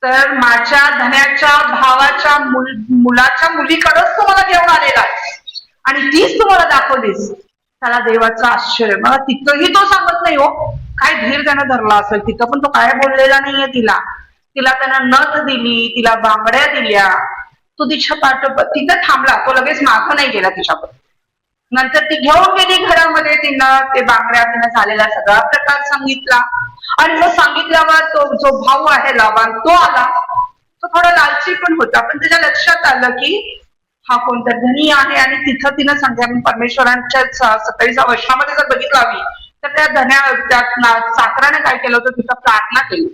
तर माझ्या धन्याच्या भावाच्या मुलाच्या मुलीकडेच तुम्हाला घेऊन आलेला आहे आणि तीच तुम्हाला दाखवलीस. त्याला देवाचं आश्चर्य. मला तिथंही तो सांगत नाही हो काय धीर त्यानं धरला असेल, तिथं पण तो काय बोललेला नाहीये. तिला त्यानं नथ दिली, तिला बांगड्या दिल्या, तो तिच्या तिथं थांबला, तो लगेच मागं नाही गेला तिच्याबरोबर. नंतर ती घेऊन गेली घरामध्ये, तिनं ते बांगड्या तिनं झालेला सगळा प्रकार सांगितला आणि मग सांगितल्यावर तो जो भाऊ आहे लाबान तो आला. तो थोडा लालची पण होता, पण त्याच्या लक्षात आलं की हा कोणता धनी आहे आणि तिथं तिनं सांगितलं. परमेश्वरांच्या 27व्या वर्षामध्ये जर बघितलं आम्ही तर त्या धन्या साखराने काय केलं होतं, तिथं प्रार्थना केली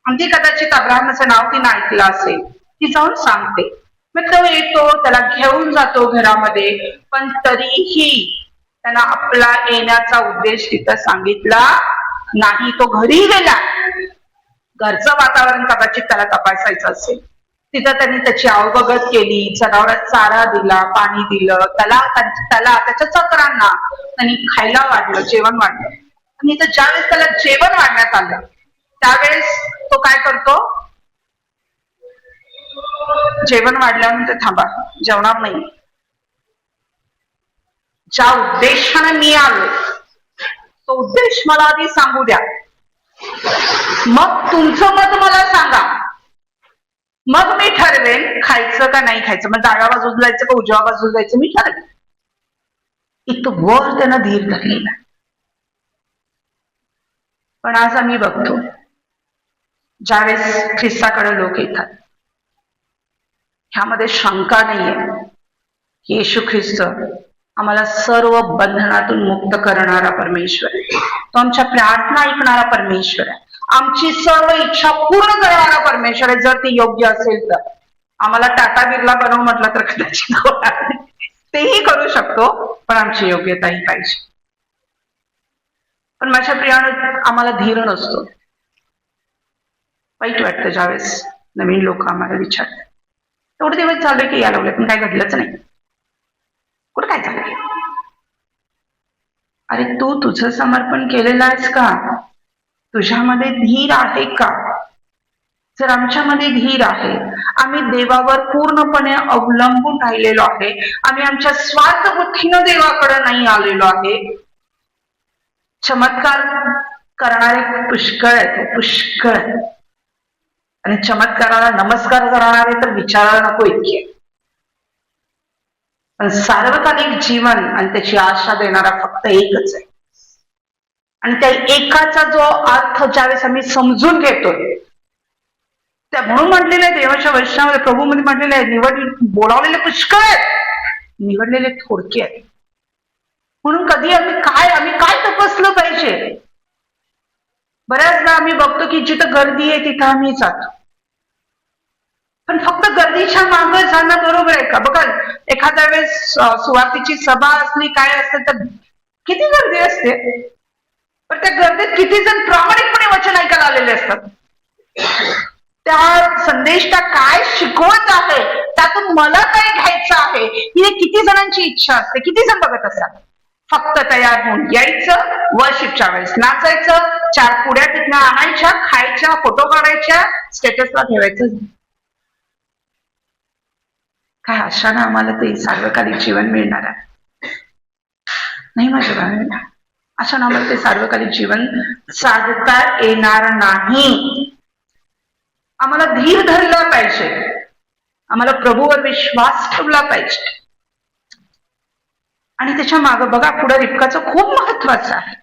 आणि ती कदाचित अब्राहमाचं नाव तिनं ऐकलं असेल. ती जाऊन सांगते मग तो येतो, त्याला घेऊन जातो घरामध्ये, पण तरीही त्यानं आपला येण्याचा उद्देश तिथं सांगितला नाही. तो घरी गेला. घरचं वातावरण कदाचित त्याला तपासायचं असेल. तिथं त्यांनी त्याची अवबगत केली, जनावरात चारा दिला, पाणी दिलं, त्याला त्याच्या चक्रांना त्यांनी खायला वाढलं, जेवण वाढलं. आणि इथं ज्यावेळेस त्याला जेवण वाढण्यात आलं त्यावेळेस तो काय करतो, जेवण वाढल्यानंतर थांबा, जेवणार नाही, ज्या उद्देशाने मी आलो तो उद्देश मला आधी सांगू द्या, मग तुमचं मत मला सांगा, मग मी ठरवेन खायचं का नाही खायचं, मग डाव्या बाजूला जायचं का उजव्या बाजूला जायचं मी ठरवेन. इथं वर त्यानं धीर धरलेला. पण आज आम्ही बघतो ज्यावेळेस ख्रिस्ताकडे लोक येतात, ह्यामध्ये शंका नाहीये, येशू ख्रिस्त आम्हाला सर्व बंधनातून मुक्त करणारा परमेश्वर आहे. तो आमच्या प्रार्थना ऐकणारा परमेश्वर आहे. आमची सर्व इच्छा पूर्ण करणारा परमेश्वर आहे. जर ती योग्य असेल तर आम्हाला टाटा बिर्ला बनव म्हटलं तर कदाचित तेही करू शकतो, पण आमची योग्यताही पाहिजे. पण माझ्या प्रियानं आम्हाला धीर नसतो. वाईट वाटतं ज्यावेळेस नवीन लोक आम्हाला विचारतात, एवढे दिवस झाले की या लागले पण काय घडलंच नाही, कुठं काय झालं. अरे तू तुझं समर्पण केलेलं आहेस का? तुझ्यामध्ये धीर आहे का? जर आमच्यामध्ये धीर आहे, आम्ही देवावर पूर्णपणे अवलंबून राहिलेलो आहे, आम्ही आमच्या स्वार्थ बुद्धीनं देवाकडे नाही आलेलो आहे. चमत्कार करणारे पुष्कळ आहेत, पुष्कळ आहेत, आणि चमत्काराला नमस्कार करणारे तर विचारायला नको इतके. पण सार्वकालिक जीवन आणि त्याची आशा देणारा फक्त एकच आहे. आणि त्या एकाचा जो अर्थ ज्यावेळेस आम्ही समजून घेतोय, त्या म्हणून म्हटलेलं आहे देवाच्या वचनामध्ये, प्रभूमध्ये म्हटलेलं आहे, बोलावलेले पुष्कळ आहेत, निवडलेले थोडके आहेत. म्हणून कधी आम्ही काय तपासलं पाहिजे. बऱ्याचदा आम्ही बघतो की जिथं गर्दी आहे तिथं आम्ही जातो, पण फक्त गर्दीच्या मागे जाणं बरोबर आहे का? बघा, एखाद्या वेळेस सुवार्थीची सभा असली, काय असतं तर किती गर्दी असते, पण त्या गर्दीत किती जण प्रामाणिकपणे वचन ऐकायला आलेले असतात. त्या संदेश त्या काय शिकवत आहे, त्यातून मला काय घ्यायचं आहे, ही किती जणांची इच्छा असते, किती जण बघत असतात. फक्त तयार होऊन यायचं, वर्शिपच्या वेळेस नाचायचं, 4 पुड्या तिथनं आणायच्या, खायच्या, फोटो काढायच्या, स्टेटसला ठेवायचं. काय आशानं आम्हाला ते सार्वकालिक जीवन मिळणार आहे? नाही माझ्या भावांनो, आशानं आम्हाला ते सार्वकालिक जीवन साधता येणार नाही. आम्हाला धीर धरला पाहिजे, आम्हाला प्रभूवर विश्वास ठेवला पाहिजे. आणि त्याच्या मागं बघा, पुढे रिबकाचं खूप महत्वाचं आहे.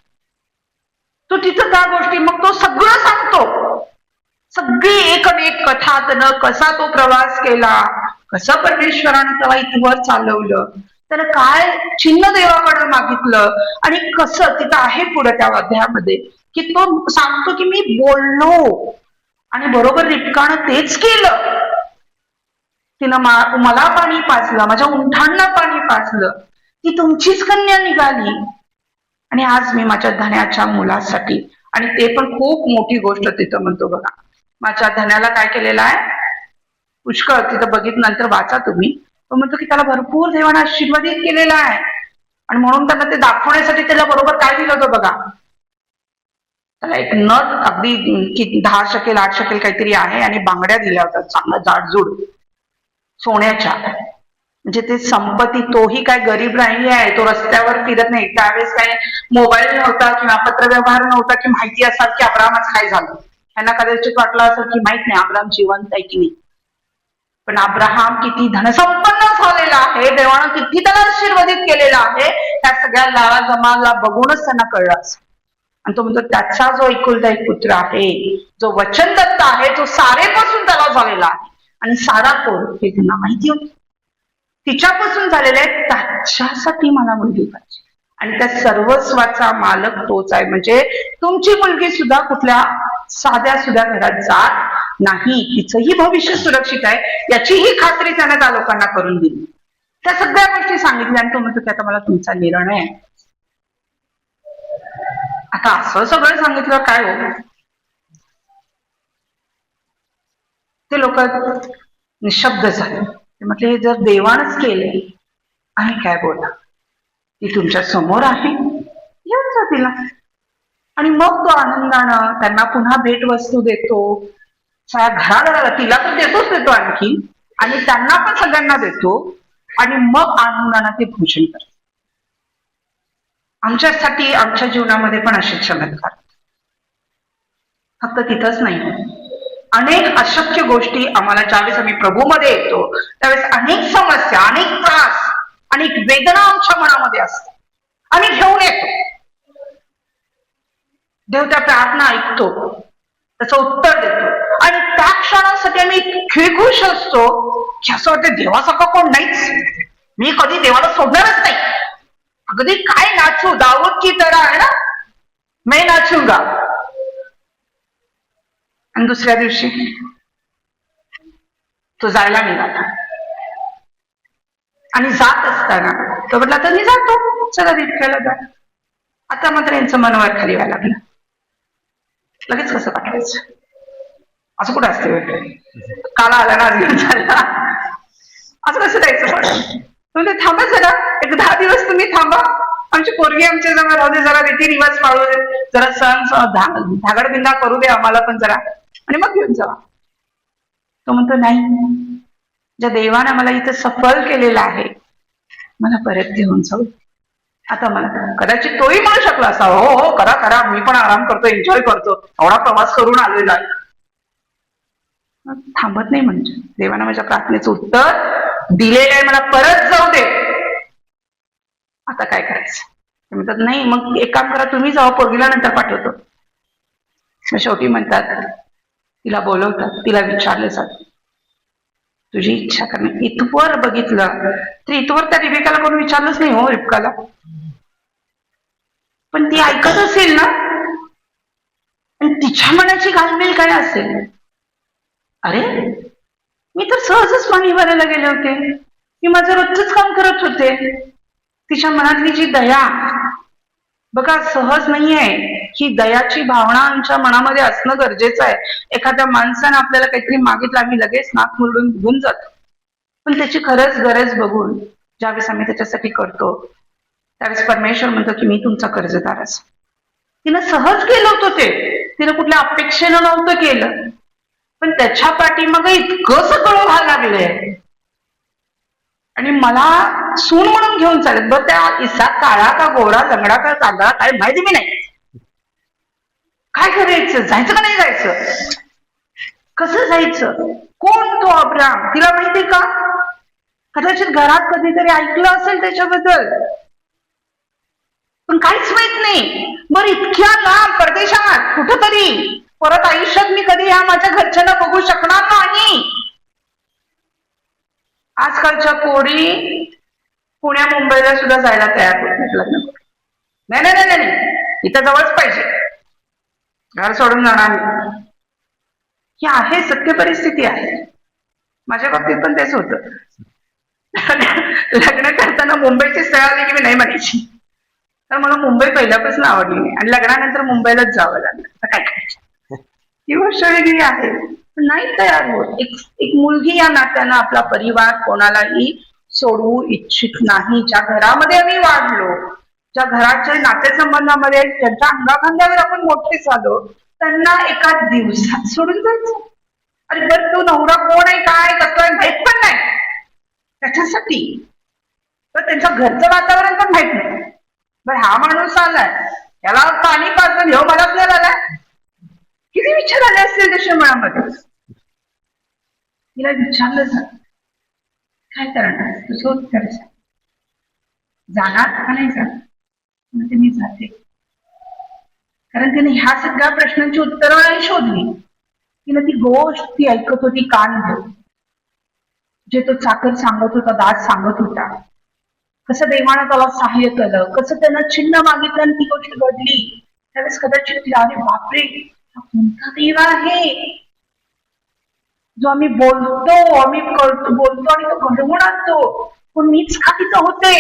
तो तिथं त्या गोष्टी, मग तो सगळं सांगतो, सगळी एक कथा, त्यानं कसा तो प्रवास केला, कसं परमेश्वरानं त्याला इथवर चालवलं, त्यानं काय चिन्ह देवाकडे मागितलं, आणि कसं तिथं आहे पुढे त्या अध्यायामध्ये की तो सांगतो की मी बोललो, आणि बरोबर रिबकानं तेच केलं. तिनं मला पाणी पाजलं, माझ्या उंठांना पाणी पाजलं, ती तुमचीच कन्या निघाली, आणि आज मी माझ्या धन्याच्या मुलासाठी, आणि ते पण खूप मोठी गोष्ट तिथं म्हणतो बघा, माझ्या धन्याला काय केलेलं आहे पुष्कळ, तिथं नंतर वाचा तुम्ही. तो म्हणतो की त्याला भरपूर देवाने आशीर्वादित केलेला आहे, आणि म्हणून त्यांना ते दाखवण्यासाठी त्याला बरोबर काय दिलं होतं बघा, त्याला एक नथ अगदी 10 शकेल 8 शकेल काहीतरी आहे, आणि बांगड्या दिल्या होत्या चांगला जाडजूड सोन्याच्या. म्हणजे ते संपत्ती, तोही काय गरीब नाही आहे, तो रस्त्यावर फिरत नाही. त्यावेळेस काय मोबाईल नव्हता किंवा पत्रव्यवहार नव्हता की माहिती असाल की अब्राहमच काय झालं. त्यांना कदाचित वाटलं असेल की माहित नाही अब्राहम जिवंत आहे की नाही, पण अब्राहम किती धनसंपन्न झालेला आहे, देवानं किती त्याला आशीर्वादित केलेला आहे, त्या सगळ्या लावा जमाला बघूनच त्यांना कळलं असेल. आणि तो म्हणतो त्याचा जो एकुलता एक पुत्र आहे, जो वचनदत्त आहे, जो सारेपासून त्याला झालेला आहे, आणि सारा कोण हे त्यांना माहिती होती, तिच्यापासून झालेलं आहे, त्याच्यासाठी मला मुलगी पाहिजे, आणि त्या सर्वस्वाचा मालक तोच आहे. म्हणजे तुमची मुलगी सुद्धा कुठल्या साध्या सुद्धा घरात जात नाही, तिचंही भविष्य सुरक्षित आहे याचीही खात्री त्याने त्या लोकांना करून दिली. त्या सगळ्या गोष्टी सांगितल्या आणि तो म्हणतो की आता मला तुमचा निर्णय आहे. आता असं सगळं सांगितलं काय हो, ते लोक निशब्द झाले. ते म्हटले हे जर देवानच केले आणि काय बोला, ती तुमच्या समोर आहे, येऊन जा तिला. आणि मग तो आनंदानं त्यांना पुन्हा भेटवस्तू देतो, सगळ्या घराघराला, तिला तर देतो आणखी, आणि त्यांना पण सगळ्यांना देतो, आणि मग आनंदानं ते भोजन करतो. आमच्यासाठी आमच्या जीवनामध्ये पण असे चमत्कार, फक्त तिथंच नाही, अनेक अशक्य गोष्टी आम्हाला ज्यावेळेस आम्ही प्रभूमध्ये येतो त्यावेळेस अनेक समस्या, अनेक त्रास, अनेक वेदना आमच्या मनामध्ये असतात. आम्ही घेऊन येतो, देव त्या प्रार्थना ऐकतो, त्याचं उत्तर देतो, आणि त्या क्षणासाठी आम्ही इतके खुश असतो की असं वाटतं देवासारखं कोण नाहीच, मी कधी देवाला सोडणारच नाही. अगदी काय नाचू, दाऊद की तरह आहे ना, मैं नाचूंगा. आणि दुसऱ्या दिवशी तो जायला निघाला, आणि जात असताना तो म्हटला तर मी जातो, चला विठ्ठला जा. आता मात्र यांचं मनवर खाली व्हायला लागलं. लगेच कसं पाठवायचं, असं कुठं असते वेळ, काला आला ना घेऊन झाला, असं कसं द्यायचं पण. म्हणजे थांबा जरा, एक 10 दिवस तुम्ही थांबा, आमची पोरगी आमच्या जवळ राहू दे, जरा रीतिरिवाज पाळू दे, जरा सण धागडबिंदा करू दे आम्हाला पण जरा, आणि मग घेऊन जावा. तो म्हणतो नाही, ज्या देवानं मला इथं सफल केलेलं आहे मला परत घेऊन जाऊ. आता मला कदाचित तोही म्हणू शकला असा, हो हो करा करा, मी पण आराम करतो, एन्जॉय करतो, एवढा प्रवास करून आलेला आहे. थांबत नाही, म्हणजे देवानं माझ्या प्रार्थनेचं उत्तर दिलेलं आहे, मला परत जाऊ दे. आता काय करायचं, ते म्हणतात नाही मग एक काम करा, तुम्ही जाऊ, पोरगीला नंतर पाठवतो. मग शेवटी म्हणतात, तिला बोलवतात, तिला विचारलं जातं तुझी इच्छा करणे. इथवर बघितलं तर इथवर त्या रिबेकाला कोणी विचारलंच नाही हो, रिबकाला, पण ती ऐकत असेल ना, आणि तिच्या मनाची घालमेल काय असेल. अरे मी तर सहजच पाणी भरायला गेले होते, मी माझं रोजच काम करत होते. तिच्या मनातली जी दया बघा, सहज नाहीये, ही दयाची भावना आमच्या मनामध्ये असणं गरजेचं आहे. एखाद्या माणसानं आपल्याला काहीतरी मागितलं, आम्ही लगेच नाक मुरडून निघून जातो, पण त्याची खरंच गरज बघून ज्यावेळेस आम्ही त्याच्यासाठी करतो त्यावेळेस परमेश्वर म्हणतो की मी तुमचा कर्जदार असो. तिनं सहज केलं होतं ते, तिनं कुठल्या अपेक्षेनं नव्हतं केलं, पण त्याच्या पाठीमागे इतकं सगळं व्हायला लागलंय, आणि मला सून म्हणून घेऊन चालत. बरं त्या इसा काळा का गोरा, लंगडा का तांदळा, काय माहिती मी नाही, काय करायचं, जायचं का नाही जायचं, कसं जायचं, कोण तो अब्राम, तिला माहिती का, कदाचित घरात कधीतरी ऐकलं असेल त्याच्याबद्दल, पण काहीच माहित नाही. बरं इतक्या लांब परदेशात कुठंतरी, परत आयुष्यात मी कधी ह्या माझ्या घरच्यांना बघू शकणार नाही. आजकालच्या पोरी पुण्या मुंबईला सुद्धा जायला तयार होत नाहीत लग्न करून. नाही नाही नाही नाही, इथं जवळच पाहिजे, घर सोडून जाणार नाही. ही आहे सत्य परिस्थिती आहे. माझ्या बाबतीत पण तेच होतं. लग्न करताना मुंबईची स्थळ आली की मी नाही म्हणायची, तर मला मुंबई पहिल्यापासून आवडली नाही, आणि लग्नानंतर मुंबईलाच जावं लागलं. आता काय करायचं, ही गोष्ट वेगळी आहे, पण नाही तयार होत. एक मुलगी या नात्यानं आपला परिवार कोणालाही सोडवू इच्छित नाही. ज्या घरामध्ये आम्ही वाढलो, ज्या घराच्या नातेसंबंधामध्ये ज्यांच्या अंगाखांद्यावर आपण मोठे झालो, त्यांना एका दिवसात सोडून जायचं. अरे बरं तो नवरा कोण आहे, काय कसं आहे माहित पण नाही त्याच्यासाठी, तर त्यांच्या घरचं वातावरण पण माहित नाही. बरं हा माणूस आलाय, याला पाणी पाजून घेऊ मलाच नाही आलाय, किती विचार आले असतील त्याच्या मनामध्ये. तिला विचारलं जात काय करणार, तुझं उत्तर जाणार का नाही जाणार, म्हणजे मी जाते. कारण तिने ह्या सगळ्या प्रश्नांची उत्तरं नाही शोधली, तिला ती गोष्ट ती ऐकत होती कान घेऊन, जे तो चाकर सांगत होता, दास सांगत होता, कसं देवानं त्याला सहाय्य केलं, कसं त्यानं चिन्ह मागितलं आणि ती गोष्ट घडली. त्यावेळेस कदाचित तिला अरे बापरे हा कोणता देव आहे, जो आम्ही बोलतो, आम्ही करतो, बोलतो आणि तो घडवून आणतो, पण मीच का तिथं होते,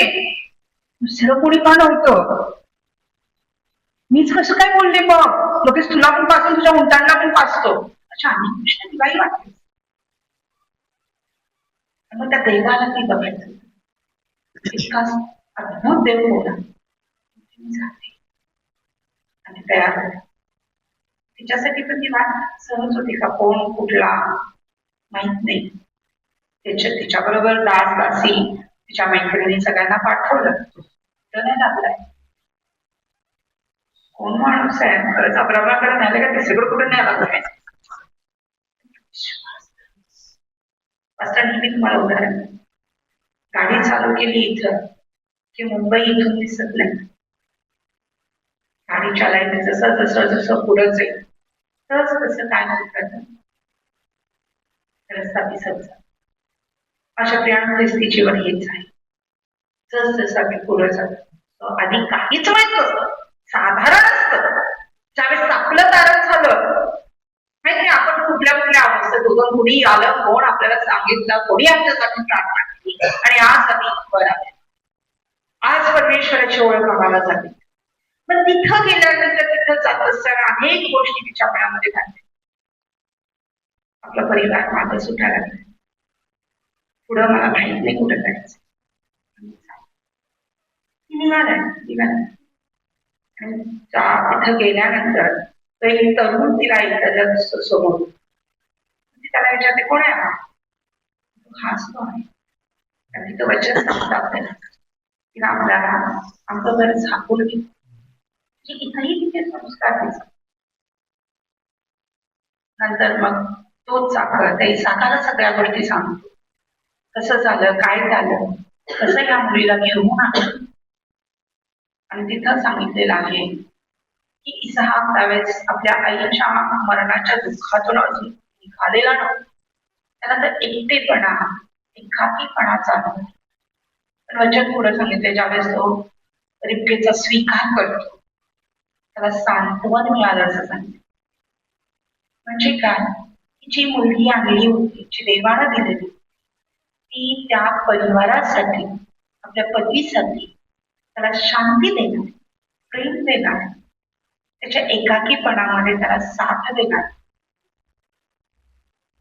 दुसरं कोणी का नव्हतं? मीच कसं काय बोलले मग? लगेच तुला पण पासून तुझ्या उंटांना पण पाचतो, अशा अनेक गोष्टी तिलाही वाटते. मग त्या देवाला ती बघायचं, इतकाच अद्भुत देव होता. आणि तयार होते. तिच्यासाठी पण ती वाट सहज होती का? कोण कुठला माहित नाही. तिच्या बरोबर दास दासी तिच्या मैत्रिणी सगळ्यांना पाठवलं, तर नाही लागलाय. कोण माणूस आहे खरंच अब्रामाकडे न्यायला का दुसरीकडे कुठे न्यायला लागलाय? असं मी तुम्हाला उदाहरण, गाडी चालू केली इथं की मुंबई इथून दिसत नाही. गाडी चालायची जसं जसं जसं पुढं जाईल तस तसं काय म्हणतात रस्ता दिसत जातो. अशा प्रियांस्थितीची वर हेच आहे. जस जसं आम्ही पुढे जातो आधी काहीच माहित नसतं, साधारण असतं. ज्यावेळेस आपलं तारण झालं माहिती, आपण कुठल्या कुठल्या अवस्थेत कुणी आलं, कोण आपल्याला सांगितलं, कोणी आमच्यासाठी प्रार्थना केली, आणि आज आम्ही बरं आहे. आज परमेश्वराची ओळख आम्हाला झाली. पण तिथं गेल्यानंतर तिथं जात असताना अनेक गोष्टी तिच्या मनामध्ये घालते. आपला परिवार मागे सुटायला लागला, पुढं मला माहित नाही कुठं जायचं. निघालाय. आणि तिथं गेल्यानंतर तो एक तरुण तिला त्याच्या समोर, त्याला विचारते कोण आहे हा? हाच तो आहे. आणि तिथं वचन सांगतं आपल्याला तिला आपल्याला आमचं घर झाकून घेऊ. इथंही तिथे संस्कार दिसत. नंतर मग तोच साखर त्या साखाला सगळ्या गोष्टी सांगतो, कसं झालं, काय झालं, कसं या मुलीला घेऊन आणलं. आणि तिथं सांगितलेलं आहे की इसहाक त्यावेळेस आपल्या आईच्या मरणाच्या दुःखातून अजून निघालेला नव्हता. त्याला तर एकटेपणा, एकाकीपणा चालू. पण वचन पुढे सांगितले, ज्यावेळेस तो रिबकेचा स्वीकार करतो त्याला सांत्वन मिळालं असं सांगितलं. म्हणजे काय? जी मुलगी आणली होती, जी देवानं दिलेली, ती त्या परिवारासाठी, आपल्या पतीसाठी त्याला शांती देणार, प्रेम देणार, त्याच्या एकाकीपणामध्ये त्याला साथ देणार.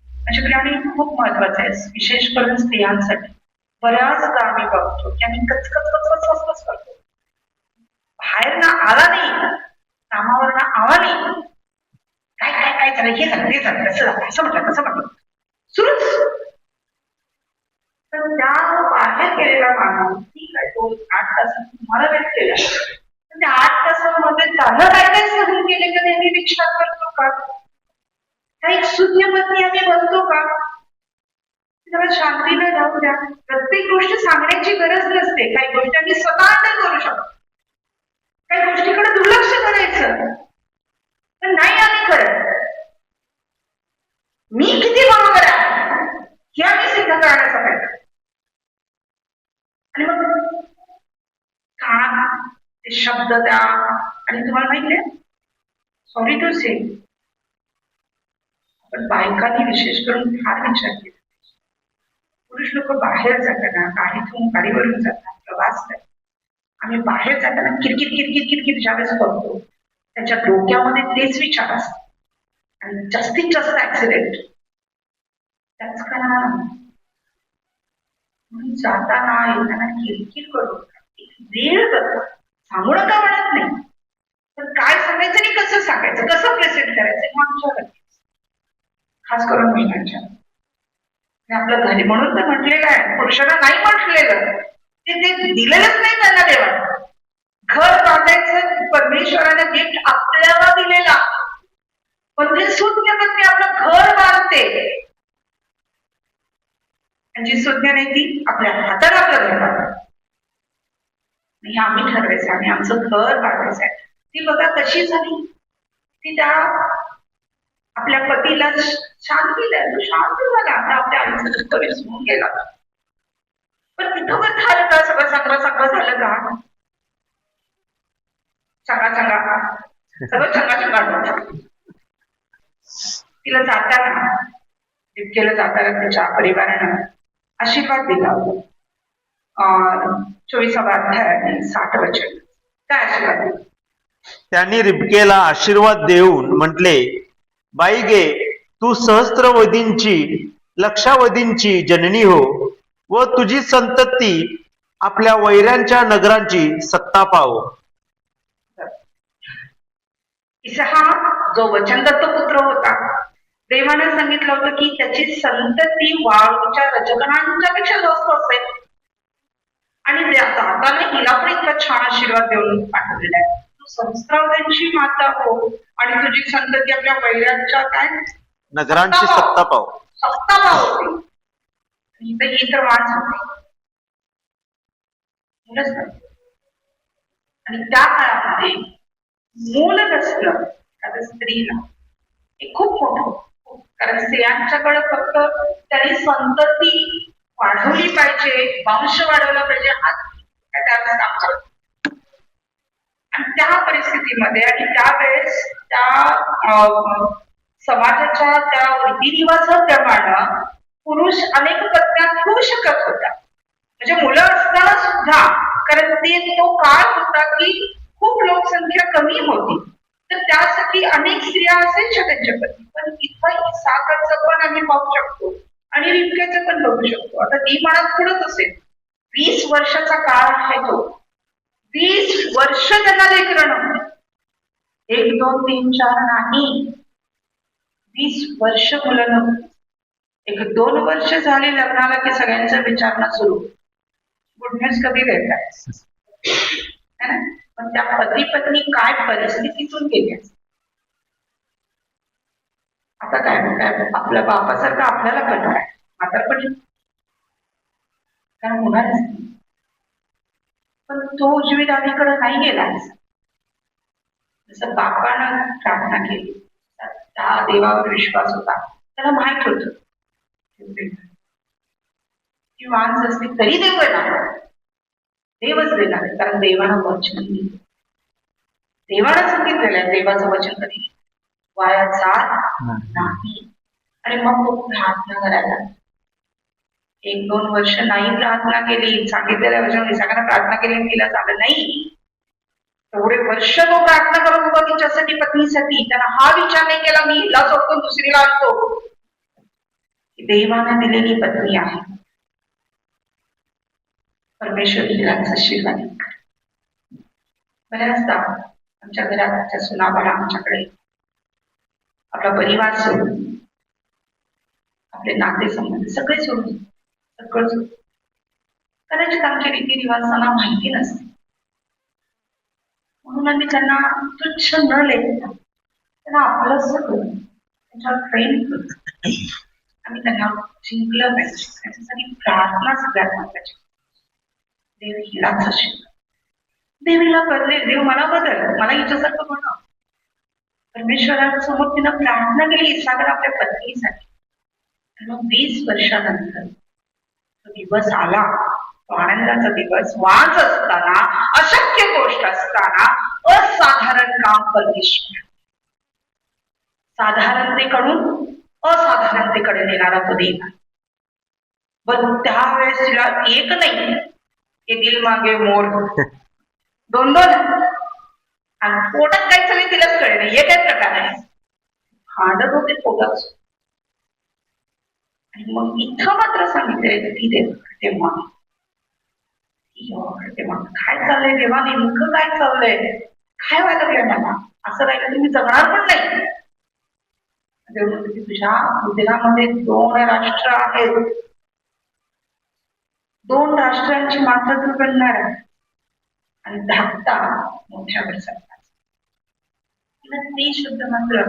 म्हणजे प्रियाने खूप महत्वाचं आहे, विशेष करून स्त्रियांसाठी. बऱ्याचदा आम्ही बघतो की आम्ही कचकच कचकच कचकच करतो, बाहेर ना आला नाही, कामावर ना आला नाही, काय काय काय झालं, हे झालं, ते झालं, कसं झालं, असं म्हटलं, कसं म्हटलं, सुरूच. तर त्या बाहेर गेलेला माणूस, ठीक आहे, तो 8 तासात तुम्हाला वेळ केला, पण त्या 8 तासामध्ये त्यानं काय काय सहन केले का आम्ही विचार करतो का? काही शून्य पत्नी आम्ही बनतो का? त्याला शांतीने राहू द्या. प्रत्येक गोष्ट सांगण्याची गरज नसते. काही गोष्टी आम्ही स्वतः करू शकतो, काही गोष्टीकडे दुर्लक्ष करायचं, पण नाही आम्ही करत. मी किती बरोबर आहे हे आम्ही सिद्ध करण्याचा प्रयत्न. आणि मग का ते शब्द द्या. आणि तुम्हाला माहिती आहे, सॉरी टू से, पण बायकांनी विशेष करून फार विचार केला. पुरुष लोक बाहेर जाताना, गाडीवरून जातात, प्रवास करतात, आम्ही बाहेर जाताना किरकिर किरकिर किरकिर ज्यावेळेस करतो, त्याच्या डोक्यामध्ये तेच विचार असतात, आणि जास्तीत जास्त ऍक्सिडेंट त्याच करणार. म्हणून जाताना येताना किरकिर करू, वेळ करतो, सांगू नका म्हणत नाही, पण काय सांगायचं आणि कसं सांगायचं, कसं प्रेझेंट करायचं आमच्या खास करून महिलांच्या. आपलं घरी म्हणून तर म्हटलेलं आहे, पुरुषांना नाही म्हटलेलं, ते दिलेलंच नाही त्यांना देवाला. घर बांधायचं परमेश्वराने गिफ्ट आपल्याला दिलेला, पण ते सुज्ञ पत्नी आपलं घर बांधते, आणि जी सुज्ञ नाही ती आपल्या हाताने आपलं घर बांधते. हे आम्ही ठरवायचं, आम्ही आमचं घर बांधायचं आहे. ती बघा कशी झाली, ती त्या आपल्या पतीला शांती द्या, तो शांत झाला, आता आपल्या आईचं दुःख विसरून गेला. पण तिथं पण झालं का, सगळं चांगलं चांगलं झालं का? सांगा सांगा, सगळं चंगा चंगा. तिला जाताना रिबकेला जाताना त्याच्या परिवारानं आशीर्वाद दिला होता. 24वा अध्याय आणि 60 वचन. काय आशीर्वाद दिला? त्यांनी रिबकेला आशीर्वाद देऊन म्हटले, बाई गे, तू सहस्त्रवधींची लक्षावधींची जननी हो, व तुझी संतती आपल्या वैऱ्यांच्या नगरांची सत्ता पाहो. इसहाक जो वचनदत्त पुत्र होता, देवाने सांगितलं होतं की त्याची संतती वाळूच्या रजकणांच्या पेक्षा जास्त असेल. आणि जाताना हिला पण इतका छान आशीर्वाद देऊन पाठवलेला आहे. तू सहस्रावधांची माता हो आणि तुझी संतती आपल्या वैऱ्यांच्या काय नगरांची सत्ता पाहो. सत्ता पावते. ही तर वाच होती. आणि त्या काळामध्ये मूल नसलं एखाद्या स्त्रीला हे खूप मोठं, कारण स्त्रियांच्याकडे फक्त त्यांनी संतती वाढवली पाहिजे, वंश वाढवला पाहिजे, हाच काम करत. आणि त्या परिस्थितीमध्ये आणि त्यावेळेस त्या समाजाच्या त्या रीतिरिवाजाप्रमाणे पुरुष अनेक पत्न्या ठेवू शकत होता. म्हणजे मुलं असताना सुद्धा, कारण तो काळ होता की खूप लोकसंख्या कमी होती, तर त्यासाठी अनेक स्त्रिया असायच्या त्यांच्या पती. पण इथं इसाकाचं पण आम्ही पाहू शकतो आणि रिबकेचं पण बघू शकतो. आता ती मनात पुढंच असेल, 20 वर्षाचा काळ आहे तो. 20 वर्ष त्यांना लेकरं नव्हते. 1, 2, 3, 4 नाही, 20 वर्ष मुलं नव्हती. 1-2 वर्ष झाली लग्नाला की सगळ्यांचा विचारणा सुरू, गुड न्यूज कधी देतात. पण त्या पती पत्नी काय परिस्थितीतून गेल्या. आता काय आपल्या बापासारखं आपल्याला पण काय आता पण कारण होणारच नाही. पण तो उजवी डावीकडे नाही गेला. जसं बापानं प्रार्थना केली, त्या देवावर विश्वास होता, त्याला माहित होत ती माणस असली तरी देव येणार, देवच देणार, कारण देवानं वचन दिलं. देवानं सांगितलेलं आहे, देवाचं वचन कधी वाया जात नाही. आणि मग तो प्रार्थना करायला 1-2 वर्ष नाही प्रार्थना केली, सांगितलेल्या वचन सगळ्यांना प्रार्थना केली, तिला झालं नाही. एवढे वर्ष तो प्रार्थना करत होता तिच्यासाठी, पत्नीसाठी. त्याला हा विचार नाही केला मी हिला सोडतो दुसरीला आणतो. देवाने दिलेली पत्नी आहे, परमेश्वर दिलाच आशीर्वाद. बऱ्याचदा आमच्या घरात आमच्या सुनाबाळा आमच्याकडे आपला परिवार सोडून, आपले नाते संबंध सगळे सोडून, सगळं कदाचित आमचे रीतिरिवाज त्यांना माहिती नसते, म्हणून आम्ही त्यांना तुच्छ न लेखता त्यांना आपलंच करून त्यांच्यावर प्रेम करून आम्ही त्यांना जिंकलं पाहिजे. त्याच्यासाठी प्रार्थना सगळ्यात महत्वाची. देव हिलाच आशीर्वाद, देवीला बदले, देव मला बदल, मला हिच्यासारखं बनव. परमेश्वरासमोर तिनं प्रार्थना केली इसाकर आपल्या पत्नीसाठी. मग 20 वर्षानंतर तो दिवस आला, तो आनंदाचा दिवस. वाच असताना, अशक्य गोष्ट असताना असाधारण काम परमेश्वर, साधारणतेकडून असाधारणतेकडे नेणारा तो देव. पण त्यावेळेस तिला एक नाही, हे दिल मागे मोर 2-2, आणि पोटात काय चालले तिलाच कळे नाही. हे काय प्रकार आहे, भांडत होते पोटात. आणि मग इथं मात्र सांगितलंय की तेव्हा काय चाललंय, तेव्हा नेमकं काय चाललंय, काय व्हायला लागलंय मला, असं राहिलं तुम्ही जगणार पण नाही. तुझ्या उदरामध्ये 2 राष्ट्र आहेत, 2 राष्ट्रांची माता तू बनणार आहे, आणि धाकटा मोठ्यावर सरकार. ती शुद्ध मात्र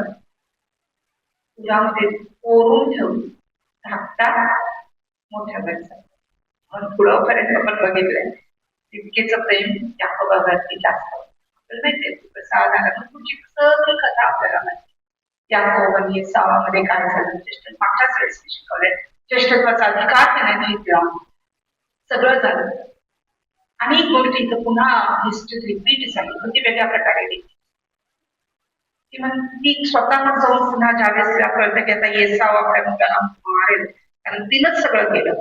तुझ्यामध्ये कोरून ठेवून धाकटा मोठ्यावर सरकार. पुढं पर्यंत आपण बघितलंय तितकेच प्रेम याकोबावरती जास्त. आपल्याला माहितीये कसं झालं, तुझी सगळी कथा आपल्याला माहिती. याकोबाने सावामध्ये काय झालं, मागच्याच वेळेस शिकवलंय, ज्येष्ठत्वाचा अधिकार देण्यात घेतला, सगळं झालं. आणि गोष्टी इथं पुन्हा हिस्ट्री रिपीट झाली, ती वेगळ्या प्रकारे देखील. की मग ती स्वतःहून जाऊन पुन्हा ज्यावेळेस तिला कळतं की आता येसाव आपल्या मुलाला मारेल, कारण तिनंच सगळं केलं,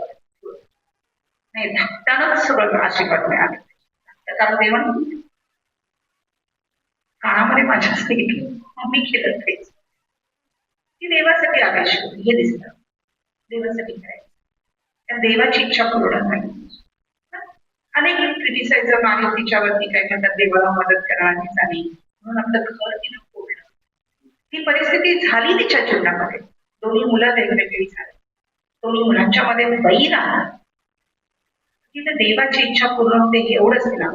नाही धाकट्यानंच सगळं आशीर्वाद मिळाले. कारण देवा काळामध्ये माझ्या मी केलं तेच. ती देवासाठी आदेश होती हे दिसतं, देवासाठी करायचं, त्या देवाची इच्छा पूर्ण झाली. अनेक क्रिटिसाइजम आहे तिच्यावरती, काय म्हणतात देवाला मदत करणारी झाली म्हणून आपलं घर तिनं फोडलं. ही परिस्थिती झाली तिच्या जीवनामध्ये. दोन्ही मुलं वेगवेगळी झाली, दोन्ही मुलांच्या मध्ये वैर आला. तिथं देवाची इच्छा पूर्ण होते एवढंच तिला,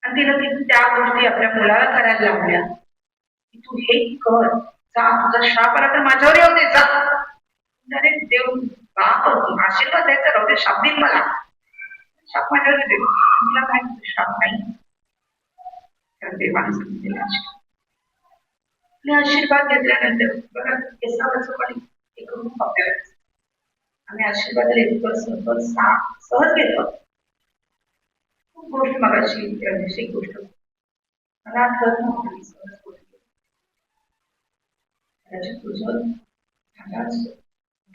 आणि तिला त्या गोष्टी आपल्या मुलाला करायला लावल्या की तू हे कर, जा, तुझा श्राप आला तर माझ्यावर येऊ दे, जा. अरे देव बाप आशीर्वाद द्यायचा राहू दे, शाप देईल मला, शाप माझ्यावर दे, तुला काय शाप नाही. तर देवाने सांगितलेला आणि आशीर्वाद घेतल्यानंतर बघा केसावरचं पण एक रूप आपल्याला, आम्ही आशीर्वाद घेतो सहज घेतो. खूप गोष्ट मगाशी गोष्ट मला आठवत नव्हती, सहज गोष्ट तुझं झालाच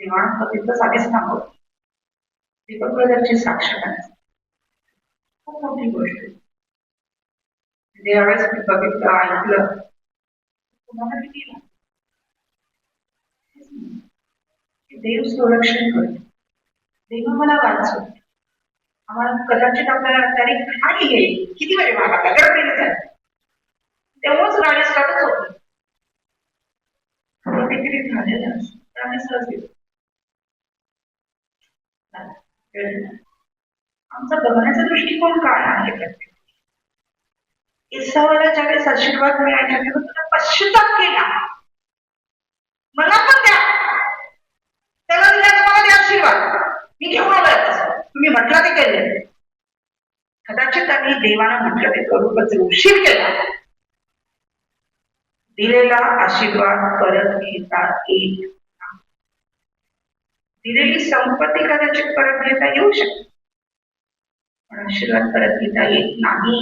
देवाण तिथं आधीच थांबव, दीपक ब्रदरची साक्षात खूप मोठी गोष्ट आहे. ज्यावेळेस मी बघितलं ऐकलं तुम्हाला किती देव संरक्षण करतो, देव मला वाचव. आम्हाला कदाचित आपल्याला तरी खाली येईल, किती वेळ मागायला गडबडीने झालं तेव्हाच गाडी स्टार्टच होत किती झालेलं तर आम्ही सहज घेतो. आमचा बघण्याचा दृष्टिकोन काय आहे प्रत्येक इसावाला ज्यावेळेस आशीर्वाद मिळायचा तेव्हा तुला पश्चाताप केला, मला पण द्या, त्याला दिल्याचा मला द्या आशीर्वाद, मी घेऊन आलोय तसं तुम्ही म्हटलं ते केलं. कदाचित आम्ही देवानं म्हटलं ते करू उशीर केला, दिलेला आशीर्वाद परत घेता येईल, दिलेली संपत्ती कदाचित परत घेता येऊ शकते पण आशीर्वाद परत घेता येत नाही.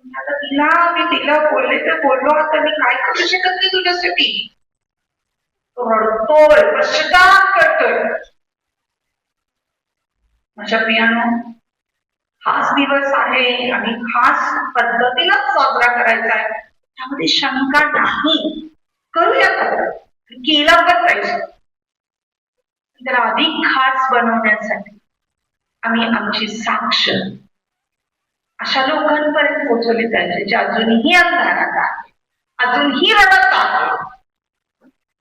आता तिला मी तिला बोलले तर बोललो, आता मी काय करू शकत नाही तुझ्यासाठी, रडतोय, पश्चाताप करतोय. माझ्या प्रियानो, खास दिवस आहे आणि खास पद्धतीनं साजरा करायचा आहे, त्यामध्ये शंका नाही, करूया केला पण पाहिजे. तर अधिक खास बनवण्यासाठी आम्ही आमची साक्ष अशा लोकांपर्यंत पोहोचवली पाहिजे जे अजूनही अंधारात आहे, अजूनही रडत आहे,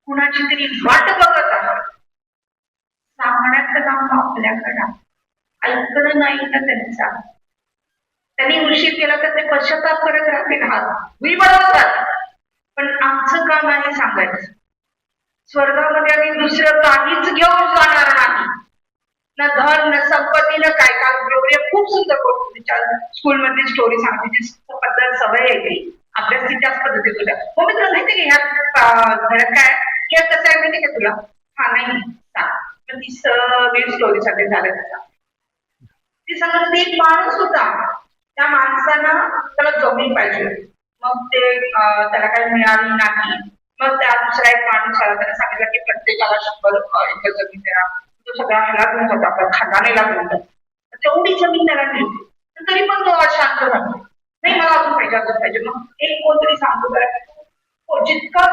कुणाची तरी वाट बघत आहे. सांगण्याचं काम आपल्याकडं, ऐकणं नाही ना त्यांचा. त्यांनी उशीर केला तर ते पश्चाताप करत राहतील, मी बरोबर, पण आमचं काम आहे सांगायचं. स्वर्गामध्ये आम्ही दुसरं काहीच घेऊन जाणार नाही, ना धन ना संपत्ती ना काय. खूप सुंदर गोष्ट स्कूलमधली स्टोरी सांगते, पद्धत सवय येते अभ्यास त्याच पद्धती तुला. हो मी तुला माहिती का ह्या घरात काय हे कसं आहे माहिती का तुला, हा नाही सांग, ती सगळी स्टोरी साठी झालं त्याचा. ती सांगत एक माणूस होता, त्या माणसानं त्याला जमीन पाहिजे, मग ते त्याला काही मिळाली नाही. मग त्या दुसरा एक माणूस आला, त्याने सांगितलं की प्रत्येकाला 100 एकर जमीन द्या, तो सगळा ह्याला घेऊन जातो, आपल्या खजानेला घेऊन जातो. तेवढी जमीन त्याला मिळते, तरी पण तो शांत राहतो, नाही मला अजून पाहिजे. मग एक कोणतरी सांगतो त्याला जितका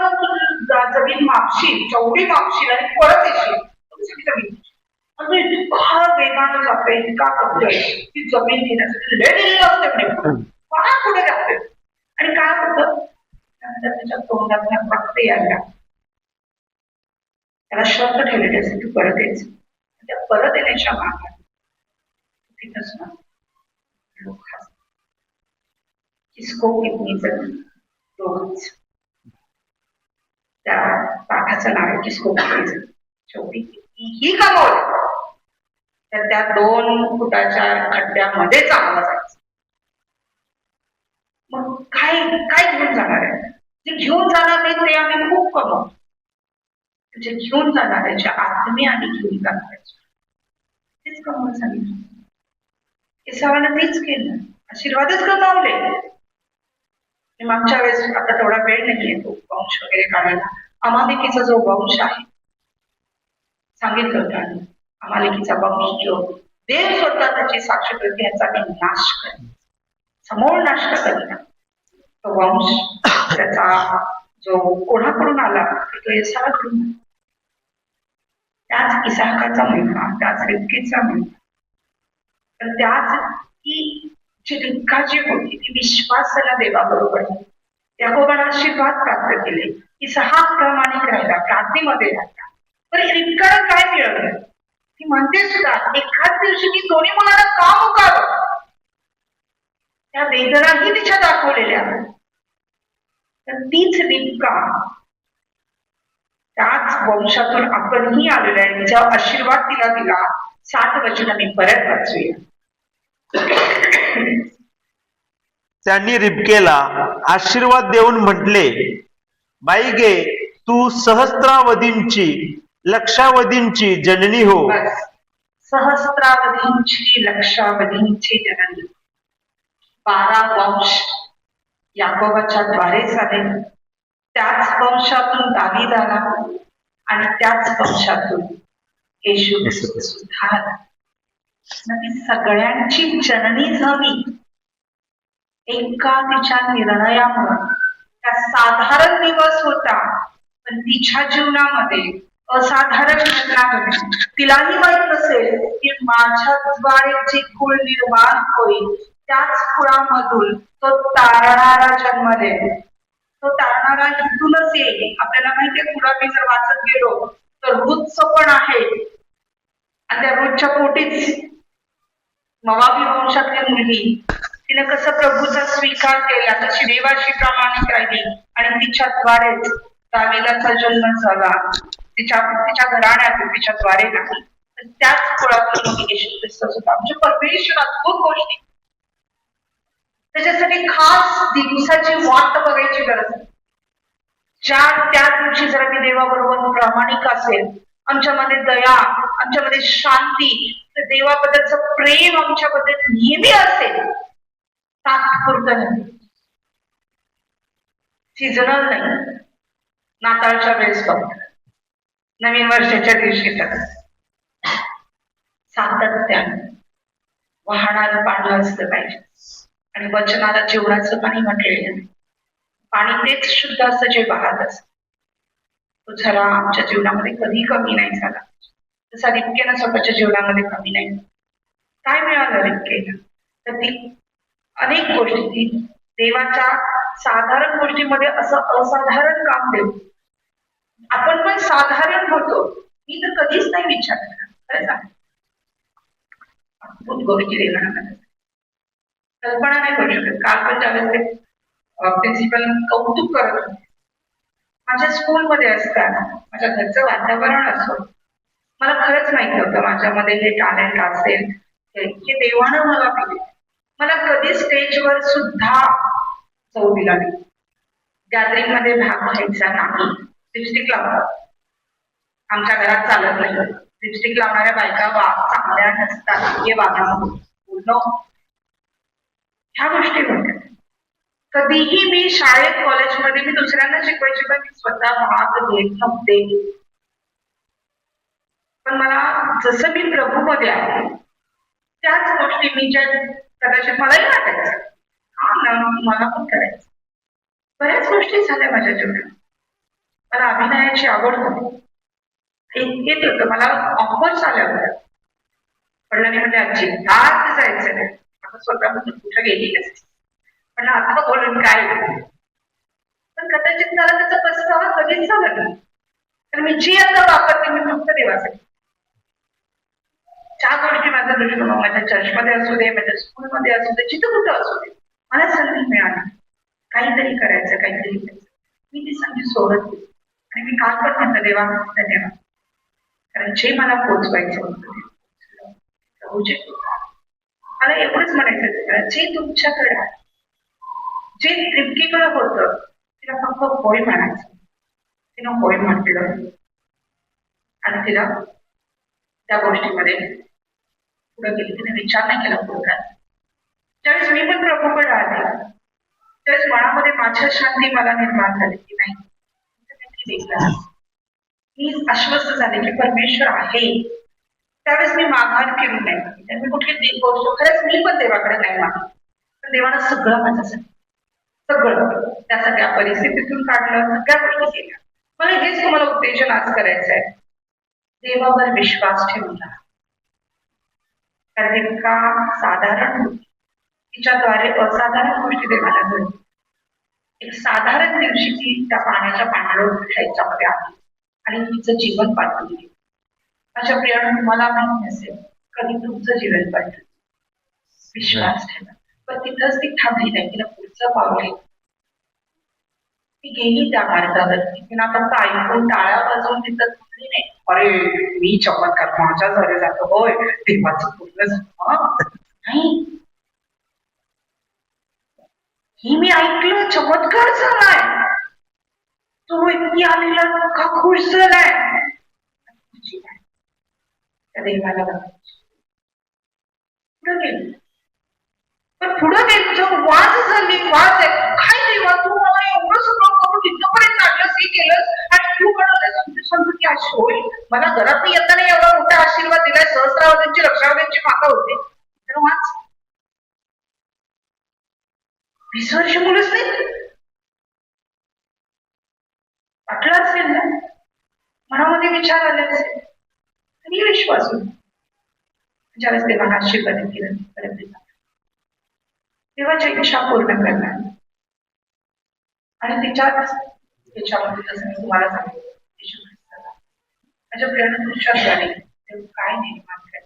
जमीन मागशील तेवढी मागशील आणि परत येशील जमीन. इतका वेगानं जातोय, इतका करतोय ती जमीन घेण्यासाठी लय असते फार पुढे जातोय. आणि काय होतं नंतर त्याच्या तोंडात रक्त यायला, त्याला शर्त ठेवलेली असते तू परत यायचं. त्या परत येण्याच्या मागे तिथंच ना लोक किसको कितनी जमीन, दोघच. त्या पाठाचं नाव आहे किसको कितनी जमीन, शेवटी कितीही कमवलं तर त्या 2 फुटाच्या खड्ड्यामध्ये चांगलं जायचं. मग काय काय घेऊन जाणार आहे, जे घेऊन जाणार नाही ते आम्ही खूप कमवतो, जे घेऊन जाणार आहे, जे आत्मे आम्ही घेऊन जाणार आहे तेच कमवून सांगितलं. इसावानं तेच केलं, आशीर्वादच गमावले. मागच्या वेळेस आता तेवढा वेळ नाहीये तो वंश वगैरे काढायला. अमालिकेचा जो वंश आहे सांगितलं होतं आणि अमालिकेचा वंश जो देव स्वतः त्याची साक्ष करते याचा मी नाश करेन, समूळ नाश करेन. तो वंश त्याचा जो कोणाकडून आला तो इसाहाकडून, त्याच इसाहकाचा मुलगा, त्याच रिबकेचा मुलगा. तर त्याच ही जी रिबका जी होती ती विश्वासाला देवाबरोबर याकोबाला आशीर्वाद प्राप्त केले, इसाहाक प्रामाणिक राहिला, प्रार्थनेमध्ये राहिला. तर रिबकाला काय मिळालं? ती म्हणते सुद्धा एखाद दिवशी मी दोन्ही मुलांना का मुकावं? त्या वेदनाही तिच्या दाखवलेल्या. तर तीच रिबका त्याच वंशातून आपणही आलेलो आहे, तिचा आशीर्वाद तिला दिला. 7 वचन मी परत वाचूया. त्यांनी रिबकेला आशीर्वाद देऊन म्हटले, बाई गे, तू सहस्त्रावधींची लक्षावधींची जननी हो. सहस्त्रावधींची लक्षावधींची जननी. 12 वंश याकोबाच्या द्वारे झाले, त्याच वंशातून दावीद आला आणि त्याच वंशातून येशू ख्रिस्त सुद्धा आला. ती सगळ्यांची जननी झाली एका तिच्या निर्णयामुळे. त्या साधारण दिवस होता, पण तिच्या जीवनामध्ये असाधारण घटना घडली. तिलाही माहित नसेल की माझ्याद्वारे जे कुळ निर्माण होईल त्याच कुळामधून तो तारणारा जन्मलेल. तो तारणारा इथूनच येईल. आपल्याला माहितीये, पुढे मी जर वाचत गेलो तर रूथचं पण आहे आणि त्या रूथच्या पोटीच मोआबी वंशातली मुलगी, तिने कसं प्रभूचा स्वीकार केला, कशी देवाशी प्रामाणिक राहिली आणि तिच्याद्वारेच दाविदाचा जन्म झाला. तिच्या घराण्यातून, तिच्याद्वारे नाही, त्याच कुळातून मग येशू ख्रिस्त होता. म्हणजे परमेश्वर अद्भुत गोष्टी. त्याच्यासाठी खास दिवसाची वाट बघायची गरज नाही. त्या दिवशी जर मी देवाबरोबर प्रामाणिक असेल, आमच्यामध्ये दया, आमच्यामध्ये शांती, तर देवाबद्दलचं प्रेम आमच्याबद्दल नेहमी असेल. तात्पुरतं नाही, सीझनल नाही. नाताळच्या वेळेस बघ, नवीन वर्षाच्या दिवशी तर सातत्याने वाहणारं पाणी असलं पाहिजे. आणि वचनाला जीवनाचं पाणी म्हटलेलं, पाणी तेच शुद्ध असतं जे वाहत असत. तो झरा आमच्या जीवनामध्ये कधी कमी नाही झाला, तसा रिबकेनं स्वतःच्या जीवनामध्ये कमी नाही. काय मिळालं रिबकेला? तर ती अनेक गोष्टी, ती देवाच्या साधारण गोष्टीमध्ये असं असाधारण काम देऊ. आपण पण साधारण होतो, मी तर कधीच नाही विचार केला. खरंच आहे, अद्भुत गोष्टी देणार कल्पना नाही करू शकत. काल पण ज्यावेळेस ते प्रिन्सिपल कौतुक करत होते, माझ्या स्कूलमध्ये असताना माझ्या घरचं वातावरण असो, मला खरंच माहिती होतं माझ्यामध्ये हे टॅलेंट असेल, हे देवानं मला दिले. मला कधी स्टेजवर सुद्धा जाऊ दिला नाही, गॅदरिंग मध्ये भाग घ्यायचा नाही. लिपस्टिक लावतात, आमच्या घरात चालत नाही. लिपस्टिक लावणाऱ्या बायका चांगल्या नसतात हे वागणं पूर्ण, ह्या गोष्टी होत्या. कधीही मी शाळेत कॉलेजमध्ये मी दुसऱ्यांना शिकवायची, पण मी स्वतः भाग घेत नव्हते. पण मला जसं मी प्रभूमध्ये आहे त्याच गोष्टी मी ज्या कदाचित मलाही वाटायचं हा ना मला पण करायचं. बऱ्याच गोष्टी झाल्या माझ्या जीवनात. मला अभिनयाची आवड होती, येत होतं, मला ऑफर्स आल्या होत्या. वडिलांनी म्हणजे आजी आज जायचं नाही, आता स्वतः कुठं गेली नसते, पण आता बोलून काय. पण कदाचित मला त्याचा पस्तावा कधीच झाला नाही, तर मी जी आता वापरते मी फक्त देवासाठी. ज्या गोष्टी माझा दृष्टिकोन, माझ्या चर्चमध्ये असू दे, माझ्या स्कूलमध्ये असू दे, जिथं कुठं असू दे, मला संधी मिळाली काहीतरी करायचं, काहीतरी करायचं, मी ती संधी सोडत गेली. आणि मी काल पण म्हणतो देवा धन्यवाद, कारण जे मला पोचवायचं होतं मला एवढंच म्हणायचं, जे तुमच्याकडे आहे, जे रिबकेकडे होतं तिला फक्त होय म्हणायचं. तिनं होय म्हटलं आणि तिला त्या गोष्टीमध्ये पुढे गेली. तिने विचार नाही केला पुढे काय. ज्यावेळेस मी पण प्रभूकडे आले त्यावेळेस मनामध्ये माझ्या शांती मला निर्माण झाली की नाही काहीतरी वेगळं आहे. मी आश्वस्त झाले की परमेश्वर आहे. त्यावेळेस मी माघार केली नाही. मी कुठली गोष्ट खरंच मी पण देवाकडे नाही मागितली. तर देवानं सगळं माझ्यासाठी सगळं त्या सगळ्या परिस्थितीतून काढलं, सगळ्या गोष्टी केल्या. मला हेच तुम्हाला उत्तेजन आज करायचं आहे. देवावर विश्वास ठेवून राहा. कारण एका साधारण तिच्याद्वारे असाधारण गोष्टी देवाला घडली. एक साधारण दिवशी ती त्या पाण्याच्या पाण्यावर ह्याच्यामध्ये आली आणि तिचं जीवन पाठवली. माझ्या प्रियानं तुम्हाला माहिती नसेल कधी तुमचं जीवन पाठवलं. विश्वास ठेवा. पण तिथंच ती थांबली नाही. तिला पुढचं पाऊल घेतलं. ती गेली त्या मार्गावरती. तिला फक्त ऐकून टाळ्या वाजवून तिथं थांबली नाही. अरे मी चमत्कार माझ्या घरी जातो होय देवाचं पूर्ण झालं नाही. ही मी ऐकलं चमत्कार झालाय. तो व्यक्ती आलेला का खुश झालाय. त्या देवाला बघायची पुढे गेली. पण पुढे गेली वाद झाली. वाद आहे काय देवा तू मला एवढं सगळं करून इथपर्यंत आणलंस हे केलंस आणि तू म्हणाले संतती अशी होईल. मला घरात येताना एवढा मोठा आशीर्वाद दिलाय. सहस्रावधांची लक्षावधांची माता होते तर वाच 20 वर्ष मुलंच नाही. वाटलं असेल ना मनामध्ये विचार आले असेल तरी विश्वास होता. ज्यावेळेस देवाला आशीर्वाद केलं देवाच्या इच्छा पूर्ण करणार आणि त्याच्यामध्ये जसं मी तुम्हाला सांगितलं माझ्या प्रेरणा पुरुषात झाले काय निर्माण करेल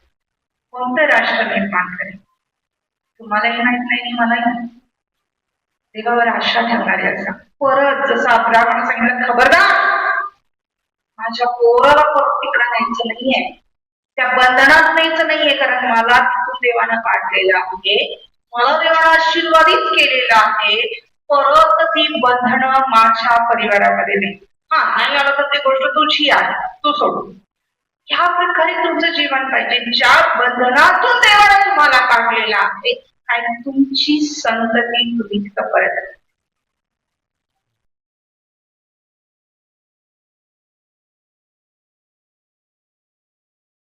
कोणतं राष्ट्र निर्माण करेल तुम्हालाही माहित नाही मलाही. देवावर आशा ठेवणारी असा परत जसं अब्राहमाने सांगितलं खबरदार माझ्या पोराला परत तिकडे न्यायचं नाहीये. त्या बंधनात न्यायचं नाहीये कारण मला तिथून देवानं काढलेलं आहे. मला देवानं आशीर्वादित केलेलं आहे. परत ती बंधनं माझ्या परिवारामध्ये नाही. हा नाही आलं तर ती गोष्ट तुझी आहे तू सोडून. ह्या प्रकारे तुमचं जीवन पाहिजे. ज्या बंधनातून देवानं तुम्हाला काढलेलं आहे काय तुमची संतती तुम्ही तिथं परत